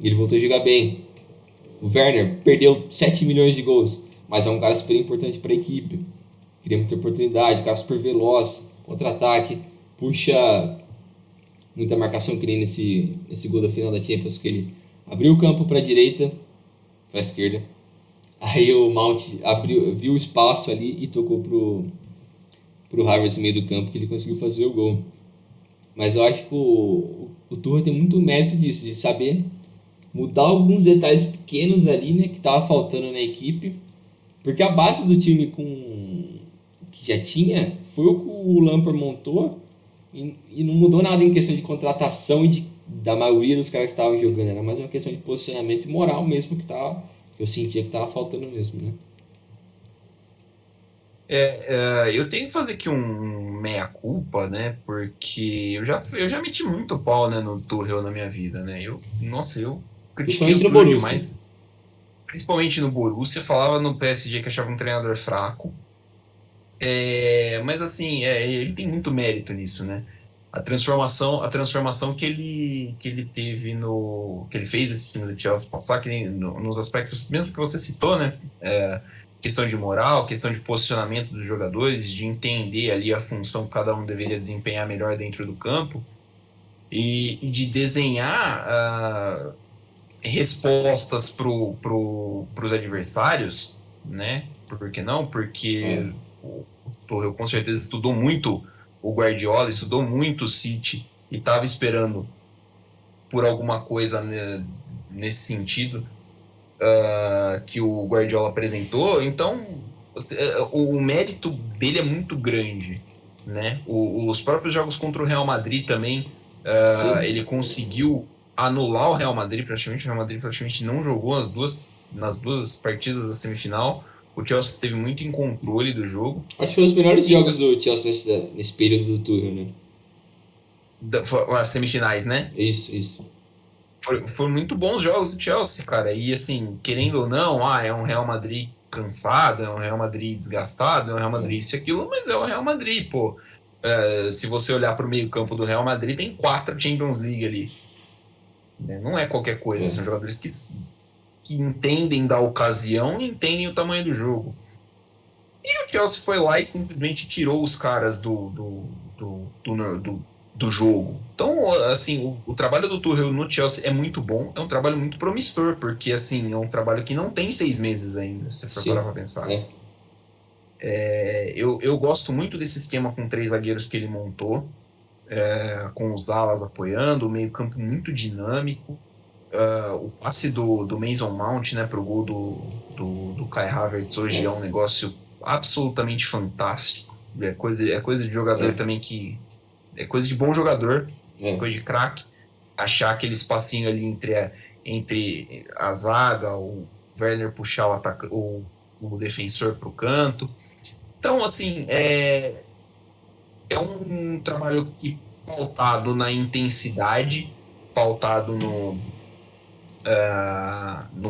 Speaker 2: e ele voltou a jogar bem. O Werner perdeu 7 milhões de gols, mas é um cara super importante para a equipe. Cria muita oportunidade, um cara super veloz, contra-ataque, puxa muita marcação, que nem nesse gol da final da Champions, que ele abriu o campo para a direita, para a esquerda. Aí o Mount viu o espaço ali e tocou pro Havertz no meio do campo, que ele conseguiu fazer o gol. Mas eu acho que o Tuchel tem muito mérito disso, de saber mudar alguns detalhes pequenos ali, né, que tava faltando na equipe, porque a base do time que já tinha foi o que o Lampard montou e não mudou nada em questão de contratação e da maioria dos caras que estavam jogando, era mais uma questão de posicionamento e moral mesmo que eu sentia que tava faltando mesmo, né?
Speaker 1: Eu tenho que fazer aqui um meia-culpa, né? Porque eu já meti muito pau, né, no Tuchel na minha vida, né? Nossa, eu critiquei
Speaker 2: Principalmente
Speaker 1: o
Speaker 2: no
Speaker 1: Tuchel
Speaker 2: Borussia.
Speaker 1: demais, principalmente no Borussia. Falava no PSG que achava um treinador fraco. Mas assim, ele tem muito mérito nisso, né? a transformação que ele teve que ele fez esse time do Chelsea passar, nos aspectos mesmo que você citou, né? Questão de moral, questão de posicionamento dos jogadores, de entender ali a função que cada um deveria desempenhar melhor dentro do campo e de desenhar respostas para os adversários, né? Por que não? Porque o Tuchel com certeza estudou muito o Guardiola, estudou muito o City e estava esperando por alguma coisa nesse sentido que o Guardiola apresentou. Então, o mérito dele é muito grande, né? Os próprios jogos contra o Real Madrid também,
Speaker 2: Sim.
Speaker 1: ele conseguiu anular o Real Madrid praticamente. O Real Madrid praticamente não jogou nas duas partidas da semifinal. O Chelsea esteve muito em controle do jogo.
Speaker 2: Acho que foi os melhores
Speaker 1: E
Speaker 2: jogos do Chelsea nesse período do Tuchel, né?
Speaker 1: as semifinais, né?
Speaker 2: Isso.
Speaker 1: Foram muito bons jogos do Chelsea, cara. E assim, querendo ou não, é um Real Madrid cansado, é um Real Madrid desgastado, é um Real Madrid isso e aquilo, mas é o Real Madrid, pô. Se você olhar para o meio-campo do Real Madrid, tem 4 Champions League ali. Né? Não é qualquer coisa, são jogadores que entendem da ocasião e entendem o tamanho do jogo. E o Chelsea foi lá e simplesmente tirou os caras do jogo. Então, assim, o trabalho do Tuchel no Chelsea é muito bom, é um trabalho muito promissor, porque, assim, é um trabalho que não tem 6 meses ainda, se for parar
Speaker 2: Sim.
Speaker 1: pra pensar. Eu gosto muito desse esquema com 3 zagueiros que ele montou, com os alas apoiando, o meio-campo muito dinâmico. O passe do Mason Mount, né, pro gol do Kai Havertz hoje é um negócio absolutamente fantástico. É coisa de jogador também que. É coisa de bom jogador, coisa de craque. Achar aquele espacinho ali entre a zaga, o Werner puxar o defensor pro canto. Então, assim, é um trabalho que pautado na intensidade, pautado no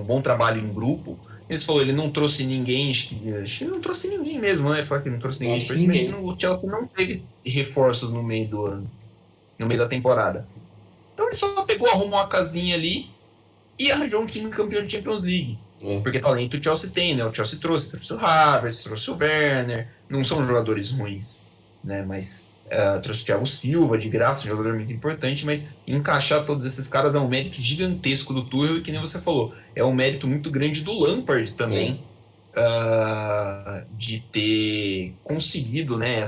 Speaker 1: bom trabalho em grupo. Ele falou, ele não trouxe ninguém, acho que não trouxe ninguém mesmo, né? Falar que não trouxe ninguém,
Speaker 2: Acho que
Speaker 1: mas acho que
Speaker 2: ninguém.
Speaker 1: o Chelsea não teve reforços no meio do ano, no meio da temporada. Então ele só pegou, arrumou uma casinha ali e arranjou um time campeão de Champions League. Porque talento o Chelsea tem, né? O Chelsea trouxe o Havertz, trouxe o Werner, não são jogadores ruins, né? Mas trouxe o Thiago Silva de graça, um jogador muito importante, mas encaixar todos esses caras é um mérito gigantesco do Tuchel e que nem você falou, é um mérito muito grande do Lampard também, de ter conseguido, né,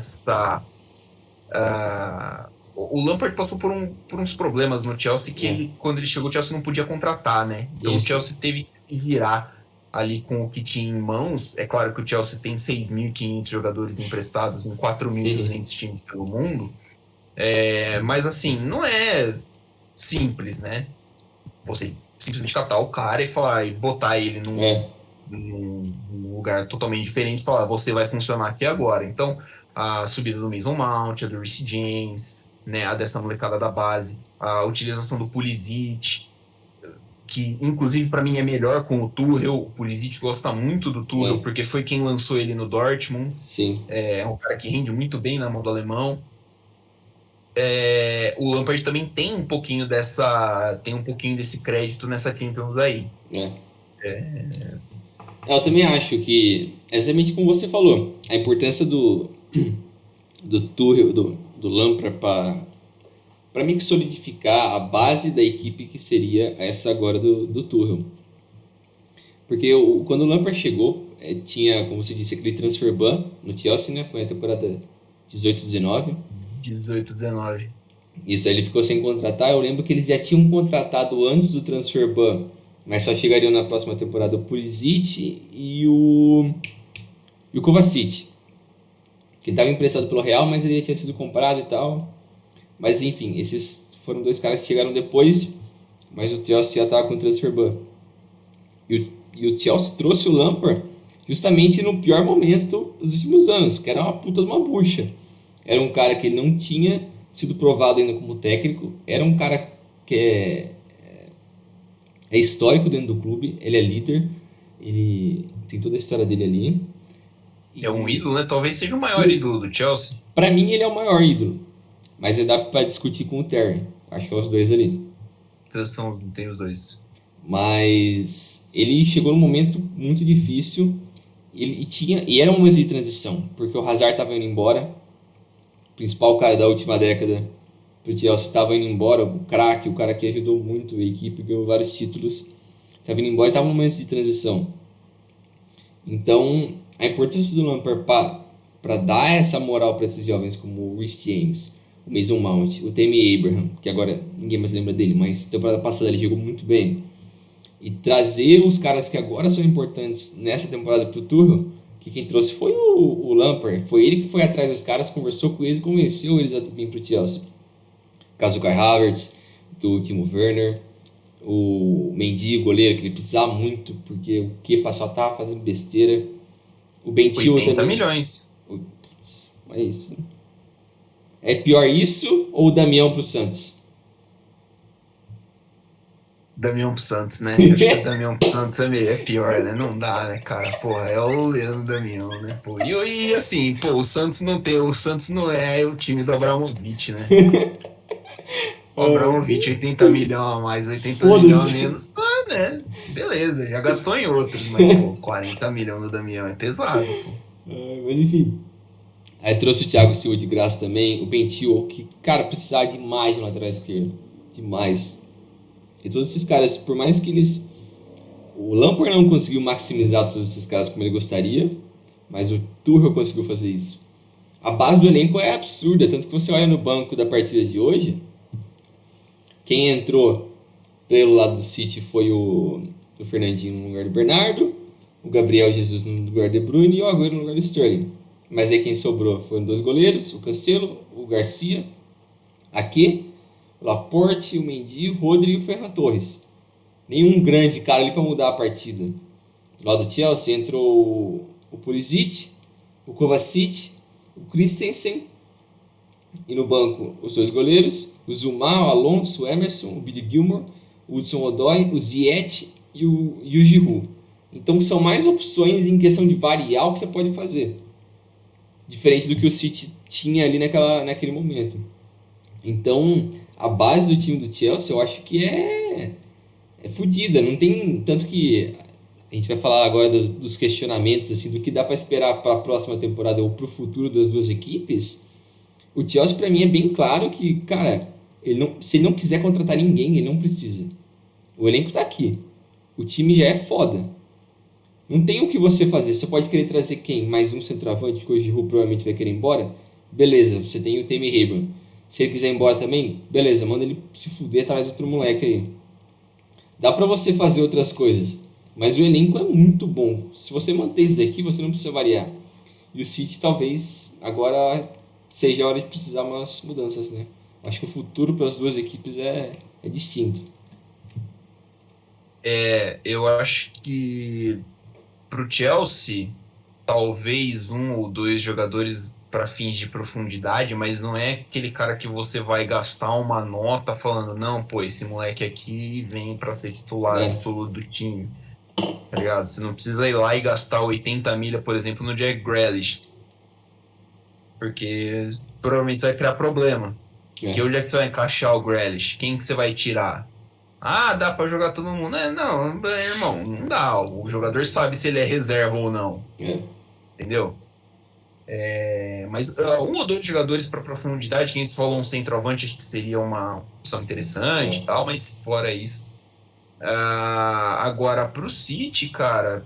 Speaker 1: o Lampard passou por uns problemas no Chelsea que quando ele chegou, o Chelsea não podia contratar, né? Então o Chelsea teve que se virar ali com o que tinha em mãos. É claro que o Chelsea tem 6.500 jogadores emprestados em 4.200 times pelo mundo, mas assim, não é simples, né? Você simplesmente catar o cara e falar e botar ele num lugar totalmente diferente e falar, você vai funcionar aqui agora. Então, a subida do Mason Mount, a do Reece James, né, a dessa molecada da base, a utilização do Pulisic, que inclusive para mim é melhor com o Tuchel. O Pulisic gosta muito do Tuchel porque foi quem lançou ele no Dortmund.
Speaker 2: Sim.
Speaker 1: É um cara que rende muito bem na mão do alemão. O Lampard também tem um pouquinho desse crédito nessa Champions aí.
Speaker 2: Eu também acho que, exatamente como você falou, a importância do Tuchel, do Lampard para mim que solidificar a base da equipe que seria essa agora do Tuchel. Porque quando o Lampard chegou, tinha, como você disse, aquele transfer ban no Chelsea, né? Foi a temporada 18-19.
Speaker 1: 18-19.
Speaker 2: Isso, aí ele ficou sem contratar. Eu lembro que eles já tinham contratado antes do transfer ban, mas só chegariam na próxima temporada o Pulisic e o Kovacic, que estava emprestado pelo Real, mas ele já tinha sido comprado e tal. Mas enfim, esses foram 2 caras que chegaram depois, mas o Chelsea já estava com o transfer ban. E o Chelsea trouxe o Lampard justamente no pior momento dos últimos anos, que era uma puta de uma bucha. Era um cara que ele não tinha sido provado ainda como técnico, era um cara que é histórico dentro do clube, ele é líder, ele tem toda a história dele ali.
Speaker 1: É um ídolo, né? Talvez seja o maior ídolo do Chelsea.
Speaker 2: Para mim ele é o maior ídolo. Mas dá pra discutir com o Terry. Acho que é os dois ali.
Speaker 1: Tem os dois.
Speaker 2: Mas ele chegou num momento muito difícil e era um momento de transição, porque o Hazard estava indo embora, o principal cara da última década do Chelsea estava indo embora, o craque, o cara que ajudou muito a equipe, ganhou vários títulos, estava indo embora e estava num momento de transição. Então, a importância do Lampard para dar essa moral para esses jovens como o Rhys James, o Mason Mount, o Tammy Abraham, que agora ninguém mais lembra dele, mas temporada passada ele jogou muito bem, e trazer os caras que agora são importantes nessa temporada pro Tuchel, que quem trouxe foi o Lampard, foi ele que foi atrás dos caras, conversou com eles e convenceu eles a vir pro Chelsea. O caso do Kai Havertz, do Timo Werner, o Mendy, goleiro, que ele precisava muito, porque o Kepa só tava fazendo besteira. O Ben Chilwell
Speaker 1: 80
Speaker 2: também.
Speaker 1: milhões.
Speaker 2: Mas é pior isso ou o Damião pro Santos?
Speaker 1: Damião pro Santos, né? Acho que o Damião pro Santos é pior, né? Não dá, né, cara? Porra, é o Leandro Damião, né? Pô, e assim, pô, o Santos não é o time do Abramovich, né? O Abramovich, 80 milhões a mais, 80 milhões a menos, tá, né? Beleza, já gastou em outros, mas, pô, 40 milhões do Damião é pesado, pô.
Speaker 2: Mas enfim. Aí trouxe o Thiago Silva de graça também, o Ben Chilwell, que, cara, precisava demais no lateral esquerdo. Demais. E todos esses caras, por mais que eles... O Lampard não conseguiu maximizar todos esses caras como ele gostaria, mas o Tuchel conseguiu fazer isso. A base do elenco é absurda, tanto que você olha no banco da partida de hoje, quem entrou pelo lado do City foi o Fernandinho no lugar do Bernardo, o Gabriel Jesus no lugar do De Bruyne e o Agüero no lugar do Sterling. Mas aí quem sobrou foram dois goleiros, o Cancelo, o Garcia, Ake, o Laporte, o Mendy, o Rodri e o Ferran Torres. Nenhum grande cara ali para mudar a partida. Do lado do Chelsea entrou o Pulisic, o Kovacic, o Christensen e no banco os dois goleiros, o Zuma, o Alonso, o Emerson, o Billy Gilmour, o Hudson-Odoi, o Ziyech e o Giroud. Então são mais opções em questão de variar o que você pode fazer. Diferente do que o City tinha ali naquele momento. Então, a base do time do Chelsea eu acho que é fodida. Não tem tanto que a gente vai falar agora dos questionamentos assim, do que dá para esperar para a próxima temporada ou para o futuro das duas equipes. O Chelsea para mim é bem claro que, cara, se ele não quiser contratar ninguém, ele não precisa. O elenco tá aqui. O time já é foda. Não tem o que você fazer. Você pode querer trazer quem? Mais um centroavante, que o Giroud provavelmente vai querer ir embora? Beleza, você tem o Tammy Abraham. Se ele quiser ir embora também, beleza, manda ele se fuder, traz outro moleque aí. Dá pra você fazer outras coisas. Mas o elenco é muito bom. Se você manter isso daqui, você não precisa variar. E o City talvez agora seja a hora de precisar umas mudanças, né? Acho que o futuro para as duas equipes é distinto.
Speaker 1: Eu acho que pro Chelsea, talvez um ou dois jogadores para fins de profundidade, mas não é aquele cara que você vai gastar uma nota falando, não, pô, esse moleque aqui vem para ser titular absoluto do time, tá ligado? Você não precisa ir lá e gastar 80 milha, por exemplo, no Jack Grealish, porque provavelmente você vai criar problema. Que onde é que você vai encaixar o Grealish? Quem que você vai tirar? Ah, dá pra jogar todo mundo. Não, irmão, não dá. O jogador sabe se ele é reserva ou não. Entendeu? Mas um ou dois jogadores para profundidade, quem se falou um centroavante, acho que seria uma opção interessante e tal, mas fora isso. Agora, pro City, cara,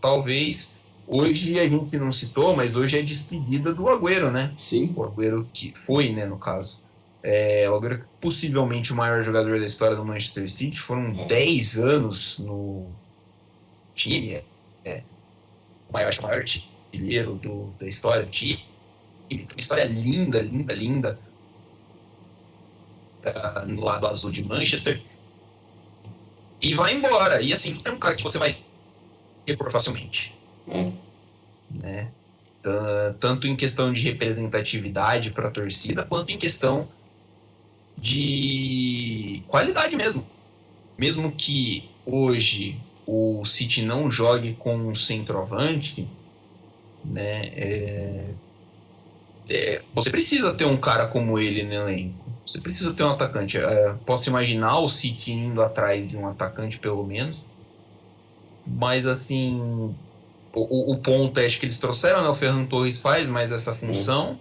Speaker 1: talvez. Hoje a gente não citou, mas hoje é despedida do Agüero, né?
Speaker 2: Sim.
Speaker 1: O Agüero que foi, né, no caso. O Agüero possivelmente o maior jogador da história do Manchester City. Foram 10 anos no time. Acho que o maior artilheiro da história do time. Uma história linda, linda, linda. No lado azul de Manchester. E vai embora. E assim, é um cara que você vai repor facilmente. Né? Tanto em questão de representatividade para a torcida, quanto em questão de qualidade mesmo. Mesmo que hoje o City não jogue com um centroavante, né, você precisa ter um cara como ele no elenco. Você precisa ter um atacante. Posso imaginar o City indo atrás de um atacante, pelo menos. Mas, assim, o ponto é, acho que eles trouxeram, né? O Ferran Torres faz mais essa
Speaker 2: É.
Speaker 1: função.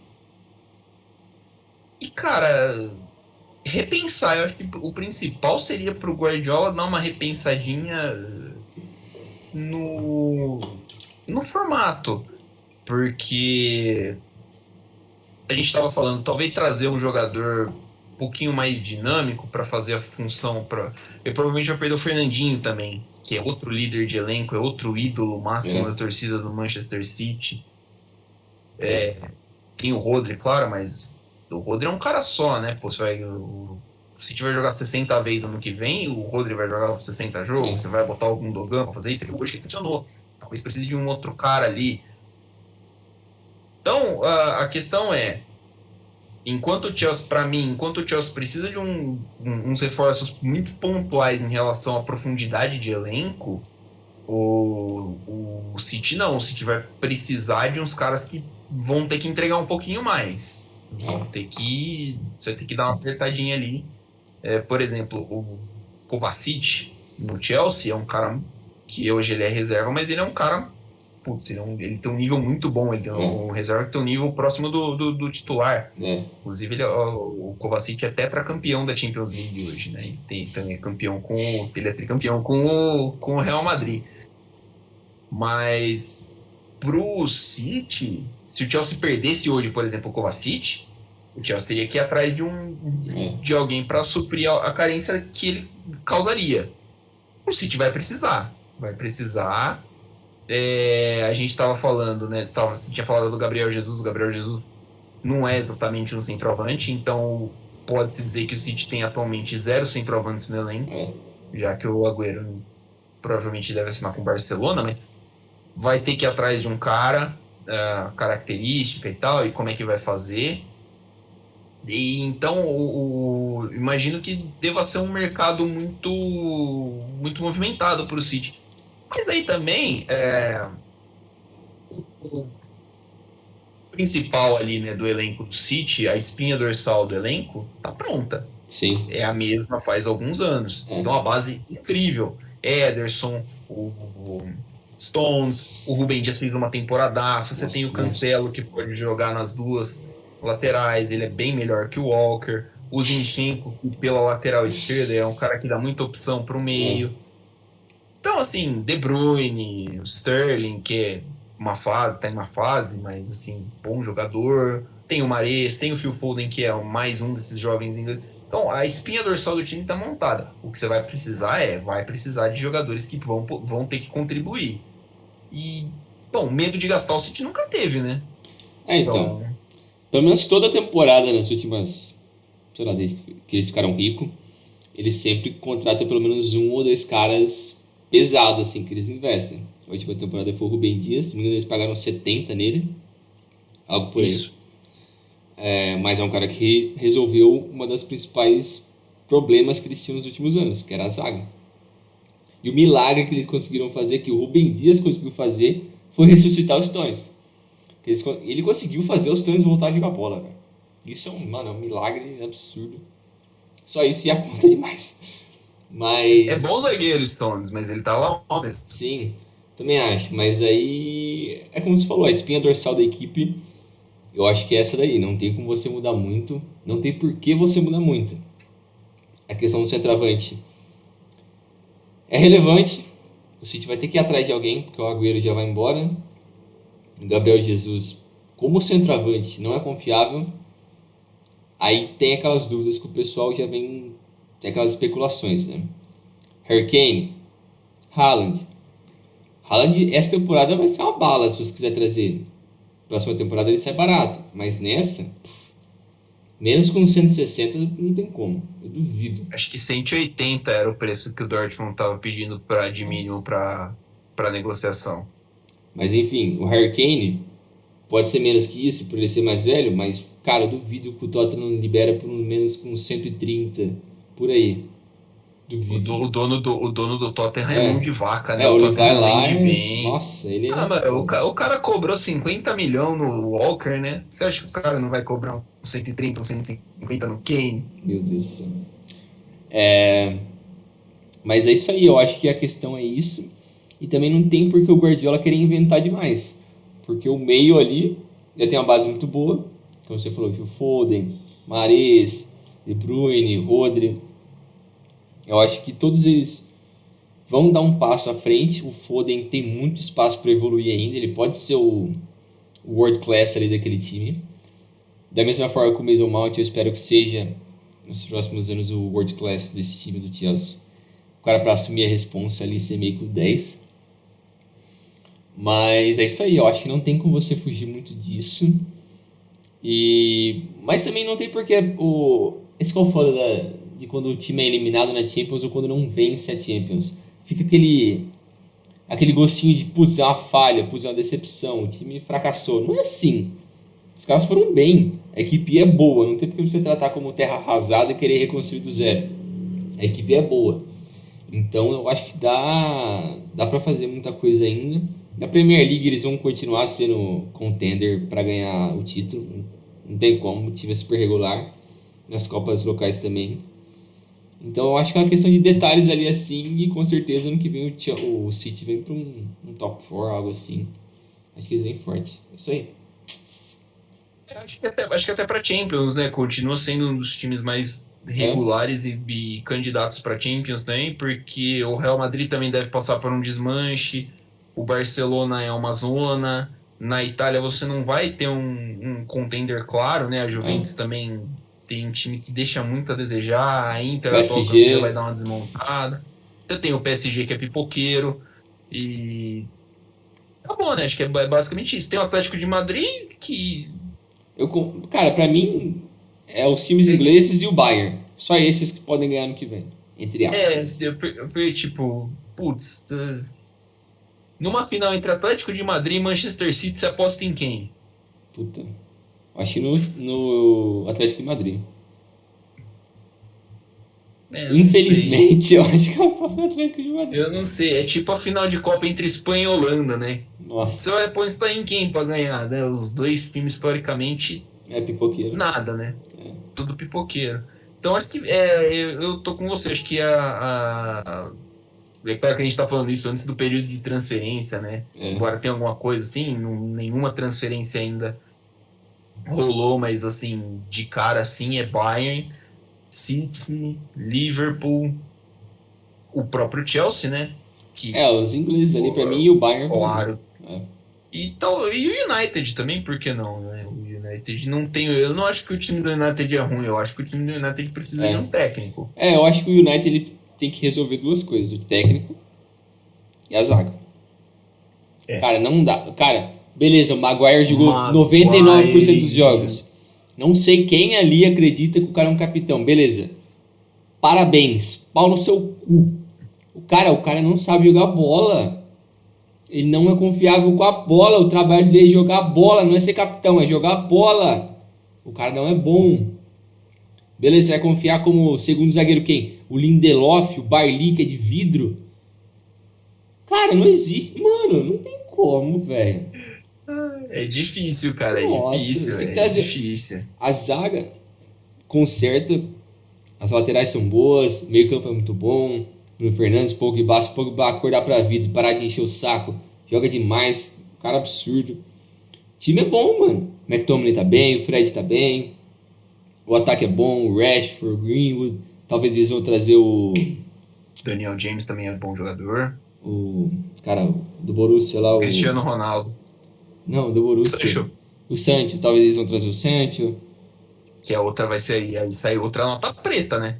Speaker 1: E, cara, repensar. Eu acho que o principal seria pro Guardiola dar uma repensadinha no formato. Porque a gente estava falando, talvez trazer um jogador um pouquinho mais dinâmico para fazer a função. Eu provavelmente vou perder o Fernandinho também, que é outro líder de elenco, é outro ídolo máximo
Speaker 2: É.
Speaker 1: da torcida do Manchester City.
Speaker 2: É.
Speaker 1: Tem o Rodri, claro, mas o Rodri é um cara só, né? Pô, o City vai jogar 60 vezes ano que vem, o Rodri vai jogar 60 jogos,
Speaker 2: É.
Speaker 1: você vai botar algum Dogan pra fazer isso, aqui que funcionou. Talvez precise de um outro cara ali. Então, a questão é, enquanto o Chelsea, para mim, enquanto o Chelsea precisa de uns reforços muito pontuais em relação à profundidade de elenco, o City não. O City vai precisar de uns caras que vão ter que entregar um pouquinho mais. Você vai ter que dar uma apertadinha ali. Por exemplo, o Kovacic no Chelsea é um cara que hoje ele é reserva, mas ele é um cara. Putz, ele tem um nível muito bom. Ele tem
Speaker 2: É.
Speaker 1: um reserva que tem um nível próximo do titular.
Speaker 2: É.
Speaker 1: Inclusive, o Kovacic é tetracampeão da Champions League hoje, né? Também é campeão ele é tricampeão com o Real Madrid. Mas pro City, se o Chelsea perdesse hoje, por exemplo, o Kovacic, o Chelsea teria que ir atrás
Speaker 2: É.
Speaker 1: de alguém para suprir a carência que ele causaria. O City vai precisar. Vai precisar. A gente estava falando, né? Você tinha falado do Gabriel Jesus. O Gabriel Jesus não é exatamente um centroavante, então pode-se dizer que o City tem atualmente 0 centroavantes no elenco,
Speaker 2: É.
Speaker 1: já que o Agüero provavelmente deve assinar com o Barcelona, mas vai ter que ir atrás de um cara, característica e tal, e como é que vai fazer. E então, imagino que deva ser um mercado muito, muito movimentado para o City. Mas aí também, o principal ali, né, do elenco do City, a espinha dorsal do elenco, tá pronta.
Speaker 2: Sim.
Speaker 1: É a mesma faz alguns anos. Você
Speaker 2: É.
Speaker 1: tem uma base incrível. Ederson, o Stones, o Rubem Dias fez uma temporadaça. Você tem
Speaker 2: Nossa,
Speaker 1: o
Speaker 2: monstro.
Speaker 1: Cancelo, que pode jogar nas duas laterais. Ele é bem melhor que o Walker. O Zinchenko, que pela lateral esquerda é um cara que dá muita opção para o
Speaker 2: É.
Speaker 1: meio. Então, assim, De Bruyne, o Sterling, que é tá em uma fase, mas, assim, bom jogador. Tem o Mahrez, tem o Phil Foden, que é mais um desses jovens ingleses. Então, a espinha dorsal do time está montada. O que você vai precisar de jogadores que vão ter que contribuir. E, bom, medo de gastar o City nunca teve, né?
Speaker 2: Então.
Speaker 1: Então,
Speaker 2: Pelo menos toda a temporada nas últimas. Sei lá, desde que eles ficaram ricos, eles sempre contratam pelo menos um ou dois caras pesados, assim, que eles investem. A última temporada foi o Rubem Dias, se não me engano, eles pagaram 70 nele, algo por aí.
Speaker 1: isso.
Speaker 2: Mas é um cara que resolveu uma das principais problemas que eles tinham nos últimos anos, que era a zaga. E o milagre que eles conseguiram fazer, que o Rubem Dias conseguiu fazer, foi ressuscitar os Stones. Ele conseguiu fazer os Stones voltar a jogar bola, velho. Isso é um milagre absurdo. Só isso ia conta demais.
Speaker 1: É bom
Speaker 2: Mas,
Speaker 1: zagueiro, Stones, mas ele tá lá mesmo.
Speaker 2: sim, também acho. Mas aí, é como você falou, a espinha dorsal da equipe, eu acho que é essa daí. Não tem como você mudar muito. Não tem por que você mudar muito. A questão do centroavante é relevante. O City vai ter que ir atrás de alguém, porque o Agüero já vai embora. O Gabriel Jesus, como centroavante, não é confiável. Aí tem aquelas dúvidas que o pessoal já vem. Tem aquelas especulações, né? Harry Kane, Haaland. Haaland, essa temporada vai ser uma bala se você quiser trazer. Próxima temporada ele sai barato. Mas nessa, menos com 160 não tem como. Eu duvido.
Speaker 1: Acho que 180 era o preço que o Dortmund estava pedindo de mínimo para negociação.
Speaker 2: Mas enfim, o Harry Kane pode ser menos que isso por ele ser mais velho, mas cara, eu duvido que o Tottenham libera por menos com 130 por aí. Duvido.
Speaker 1: O dono do Tottenham é
Speaker 2: É.
Speaker 1: mão de vaca, né? O
Speaker 2: Ele vai
Speaker 1: Tottenham
Speaker 2: lá
Speaker 1: vende
Speaker 2: e...
Speaker 1: bem.
Speaker 2: Nossa, ele
Speaker 1: Ah,
Speaker 2: é...
Speaker 1: mas o cara cobrou 50 milhões no Walker, né? Você acha que o cara não vai cobrar uns 130 ou 150 no Kane?
Speaker 2: Meu Deus do céu. Mas é isso aí, eu acho que a questão é isso. E também não tem por que o Guardiola querer inventar demais. Porque o meio ali já tem uma base muito boa. Como você falou, Phil Foden, Mahrez, De Bruyne, Rodri. Eu acho que todos eles vão dar um passo à frente. O Foden tem muito espaço para evoluir ainda. Ele pode ser o world class ali daquele time. Da mesma forma que o Mason Mount, eu espero que seja nos próximos anos o world class desse time do Chelsea. O cara para assumir a responsa ali, ser meio que o 10. Mas é isso aí, eu acho que não tem como você fugir muito disso. Mas também não tem porque esse que é o foda de quando o time é eliminado na Champions ou quando não vence a Champions. Fica aquele gostinho de, putz, é uma falha, putz, é uma decepção, o time fracassou. Não é assim. Os caras foram bem, a equipe é boa, não tem porque você tratar como terra arrasada e querer reconstruir do zero. A equipe é boa. Então eu acho que dá pra fazer muita coisa ainda. Na Premier League eles vão continuar sendo contender para ganhar o título. Não tem como, o time é super regular. Nas Copas locais também. Então eu acho que é uma questão de detalhes ali assim. E com certeza ano que vem o City vem para um top 4, algo assim. Acho que eles vêm forte. É isso aí.
Speaker 1: Acho que até para Champions, né? Continua sendo um dos times mais regulares e candidatos para Champions também, porque o Real Madrid também deve passar por um desmanche, o Barcelona é uma zona, na Itália você não vai ter um contender claro, né? A Juventus também tem um time que deixa muito a desejar, a Inter, a atual campeã, vai dar uma desmontada. Você tem o PSG que é pipoqueiro e tá bom, né? Acho que é basicamente isso. Tem o Atlético de Madrid que
Speaker 2: Cara, pra mim é os times ingleses e o Bayern. Só esses que podem ganhar no que vem. Entre aspas.
Speaker 1: Eu tipo, putz, numa final entre Atlético de Madrid e Manchester City, você aposta em quem?
Speaker 2: Puta. Acho que no Atlético de Madrid. Infelizmente, eu acho que eu aposto no Atlético de Madrid.
Speaker 1: Eu não sei, é tipo a final de Copa entre Espanha e Holanda, né?
Speaker 2: Nossa.
Speaker 1: Você vai apostar em quem pra ganhar, né? Os dois times, historicamente,
Speaker 2: pipoqueiro.
Speaker 1: nada, né? Tudo pipoqueiro. Então, acho que eu tô com você. Acho que é claro que a gente tá falando isso antes do período de transferência, né? Agora tem alguma coisa assim, nenhuma transferência ainda rolou, mas assim, de cara assim, é Bayern, City, Liverpool, o próprio Chelsea, né?
Speaker 2: Os ingleses ali pra mim e o Bayern.
Speaker 1: Claro. E o United também, por que não, né? O United não tem. Eu não acho que o time do United é ruim, eu acho que o time do United precisa de um técnico.
Speaker 2: Eu acho que o United ele tem que resolver duas coisas: o técnico e a zaga. Cara, não dá. Cara, beleza, o Maguire jogou 99% dos jogos. Não sei quem ali acredita que o cara é um capitão. Beleza. Parabéns. Pau no seu cu. O cara não sabe jogar bola. Ele não é confiável com a bola. O trabalho dele é jogar bola, não é ser capitão, é jogar bola. O cara não é bom. Beleza, você vai confiar como segundo zagueiro quem? O Lindelof, o Bailly, que é de vidro? Cara, não existe. Mano, não tem como, velho.
Speaker 1: É difícil, cara.
Speaker 2: Nossa,
Speaker 1: é difícil.
Speaker 2: A zaga conserta. As laterais são boas. Meio campo é muito bom. Bruno Fernandes, Pogba acordar pra vida e parar de encher o saco. Joga demais. Cara absurdo. O time é bom, mano. O McTominay tá bem, o Fred tá bem. O ataque é bom, o Rashford, o Greenwood. Talvez eles vão trazer o...
Speaker 1: Daniel James também é bom jogador.
Speaker 2: O cara do Borussia lá,
Speaker 1: Cristiano Ronaldo.
Speaker 2: Não, do Borussia. O Sancho. Talvez eles vão trazer o Sancho.
Speaker 1: Que a outra vai ser... Aí sai outra nota preta, né?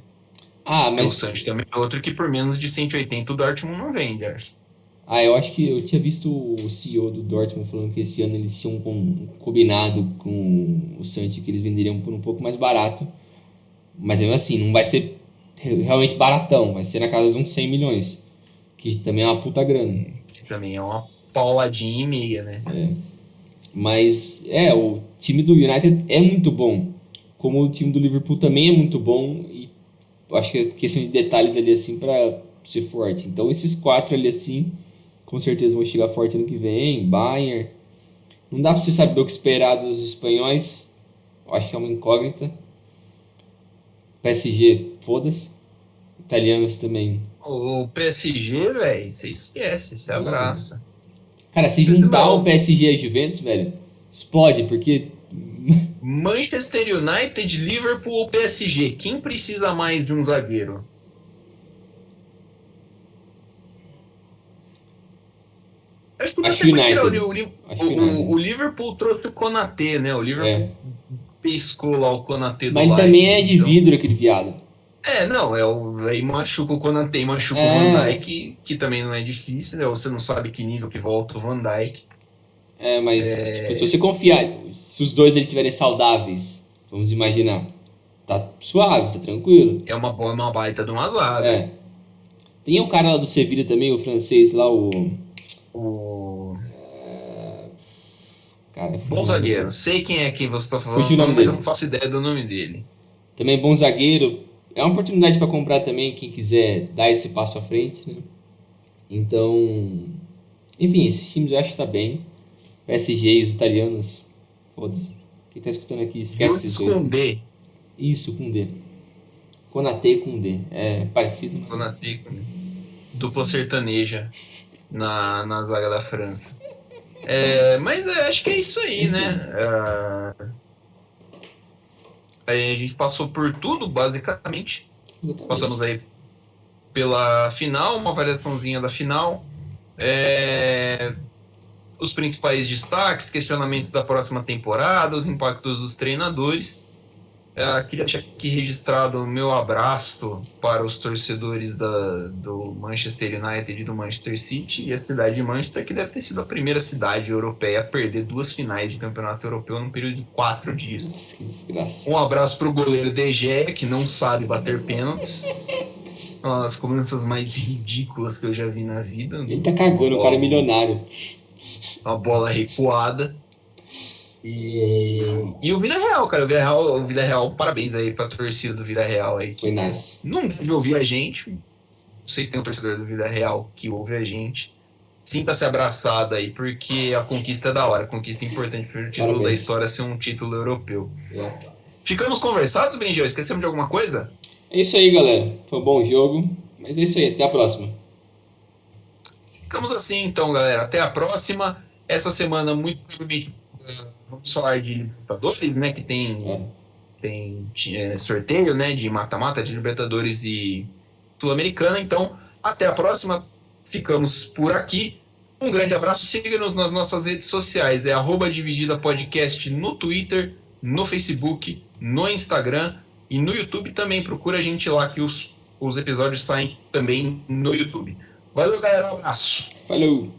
Speaker 2: Mas...
Speaker 1: O Sancho também é outro que por menos de 180 o Dortmund não vende, acho.
Speaker 2: Eu acho que eu tinha visto o CEO do Dortmund falando que esse ano eles tinham combinado com o Sancho que eles venderiam por um pouco mais barato. Mas mesmo assim, não vai ser realmente baratão. Vai ser na casa de uns 100 milhões. Que também é uma puta grana.
Speaker 1: Que também é uma pauladinha e meia, né?
Speaker 2: Mas, o time do United é muito bom. Como o time do Liverpool também é muito bom. E eu acho que é questão de detalhes ali assim pra ser forte. Então esses 4 ali assim, com certeza vão chegar forte ano que vem. Bayern. Não dá pra você saber o que esperar dos espanhóis. Eu acho que é uma incógnita. PSG, foda-se. Italianos também.
Speaker 1: O PSG, velho, você esquece, você
Speaker 2: Não.
Speaker 1: abraça.
Speaker 2: Cara, se
Speaker 1: Vocês,
Speaker 2: juntar o
Speaker 1: meu,
Speaker 2: PSG e a Juventus, velho, explode, porque.
Speaker 1: Manchester United, Liverpool ou PSG? Quem precisa mais de um zagueiro? Acho que
Speaker 2: Acho
Speaker 1: até pode tirar
Speaker 2: United. Acho
Speaker 1: o
Speaker 2: United.
Speaker 1: Liverpool trouxe o Konaté, né? O
Speaker 2: É.
Speaker 1: Liverpool pescou lá o Konaté do
Speaker 2: Mas ele também é
Speaker 1: Leipzig,
Speaker 2: de
Speaker 1: então.
Speaker 2: vidro, aquele viado.
Speaker 1: Não, aí machuca o Konaté, machuca o Van
Speaker 2: É.
Speaker 1: Dijk, que também não é difícil, né? Você não sabe que nível que volta o Van Dijk.
Speaker 2: É, mas, tipo, se você confiar, se os dois ele tiverem saudáveis, vamos imaginar, tá suave, tá tranquilo.
Speaker 1: Uma baita de uma zaga.
Speaker 2: É. Tem o cara lá do Sevilha também, o francês lá, o.
Speaker 1: O
Speaker 2: Cara, é
Speaker 1: bom
Speaker 2: foda.
Speaker 1: zagueiro. Sei quem é que você está
Speaker 2: Fugiu o
Speaker 1: falando,
Speaker 2: nome
Speaker 1: mas eu não
Speaker 2: dele.
Speaker 1: faço ideia do nome dele.
Speaker 2: Também bom zagueiro. É uma oportunidade pra comprar também, quem quiser dar esse passo à frente, né? Então. Enfim, esses times eu acho que tá bem. PSG e os italianos. Foda-se. Quem tá escutando aqui, esquece esses
Speaker 1: Juntos
Speaker 2: dois.
Speaker 1: com D.
Speaker 2: Isso, com D. Konaté com D. É parecido, mas.
Speaker 1: Konaté, dupla sertaneja na zaga da França. Mas acho que é isso
Speaker 2: É
Speaker 1: aí,
Speaker 2: isso
Speaker 1: né?
Speaker 2: aí.
Speaker 1: Aí a gente passou por tudo, basicamente. Passamos
Speaker 2: Exatamente.
Speaker 1: aí pela final, uma avaliaçãozinha da final. Os principais destaques, questionamentos da próxima temporada, os impactos dos treinadores. Queria deixar aqui registrado o meu abraço para os torcedores do Manchester United e do Manchester City e a cidade de Manchester, que deve ter sido a primeira cidade europeia a perder 2 finais de campeonato europeu num período de 4 dias.
Speaker 2: Nossa, que desgraça.
Speaker 1: Um abraço para o goleiro De Gea, que não sabe bater pênaltis. Uma das cobranças mais ridículas que eu já vi na vida.
Speaker 2: Ele tá
Speaker 1: Uma
Speaker 2: cagando, o cara é
Speaker 1: bola,
Speaker 2: milionário.
Speaker 1: uma bola recuada. E o Vila Real, cara. O Vila Real, parabéns aí pra torcida do Vila Real aí,
Speaker 2: Foi
Speaker 1: que
Speaker 2: nice.
Speaker 1: não deve ouvir a gente. Vocês têm um torcedor do Vila Real que ouve a gente. Sinta-se abraçado aí, porque a conquista é da hora. A conquista é importante para o título da
Speaker 2: Parabéns.
Speaker 1: história ser um título europeu.
Speaker 2: É.
Speaker 1: Ficamos conversados, Benjão? Esquecemos de alguma coisa?
Speaker 2: É isso aí, galera. Foi um bom jogo. Mas é isso aí. Até a próxima.
Speaker 1: Ficamos assim, então, galera. Até a próxima. Essa semana, muito provavelmente, vamos falar de Libertadores, né? Que tem sorteio, né? De mata-mata de Libertadores e Sul-Americana. Então, até a próxima. Ficamos por aqui. Um grande abraço. Siga-nos nas nossas redes sociais. É @divididapodcast no Twitter, no Facebook, no Instagram e no YouTube também. Procura a gente lá que os episódios saem também no YouTube. Valeu, galera. Um abraço.
Speaker 2: Falou!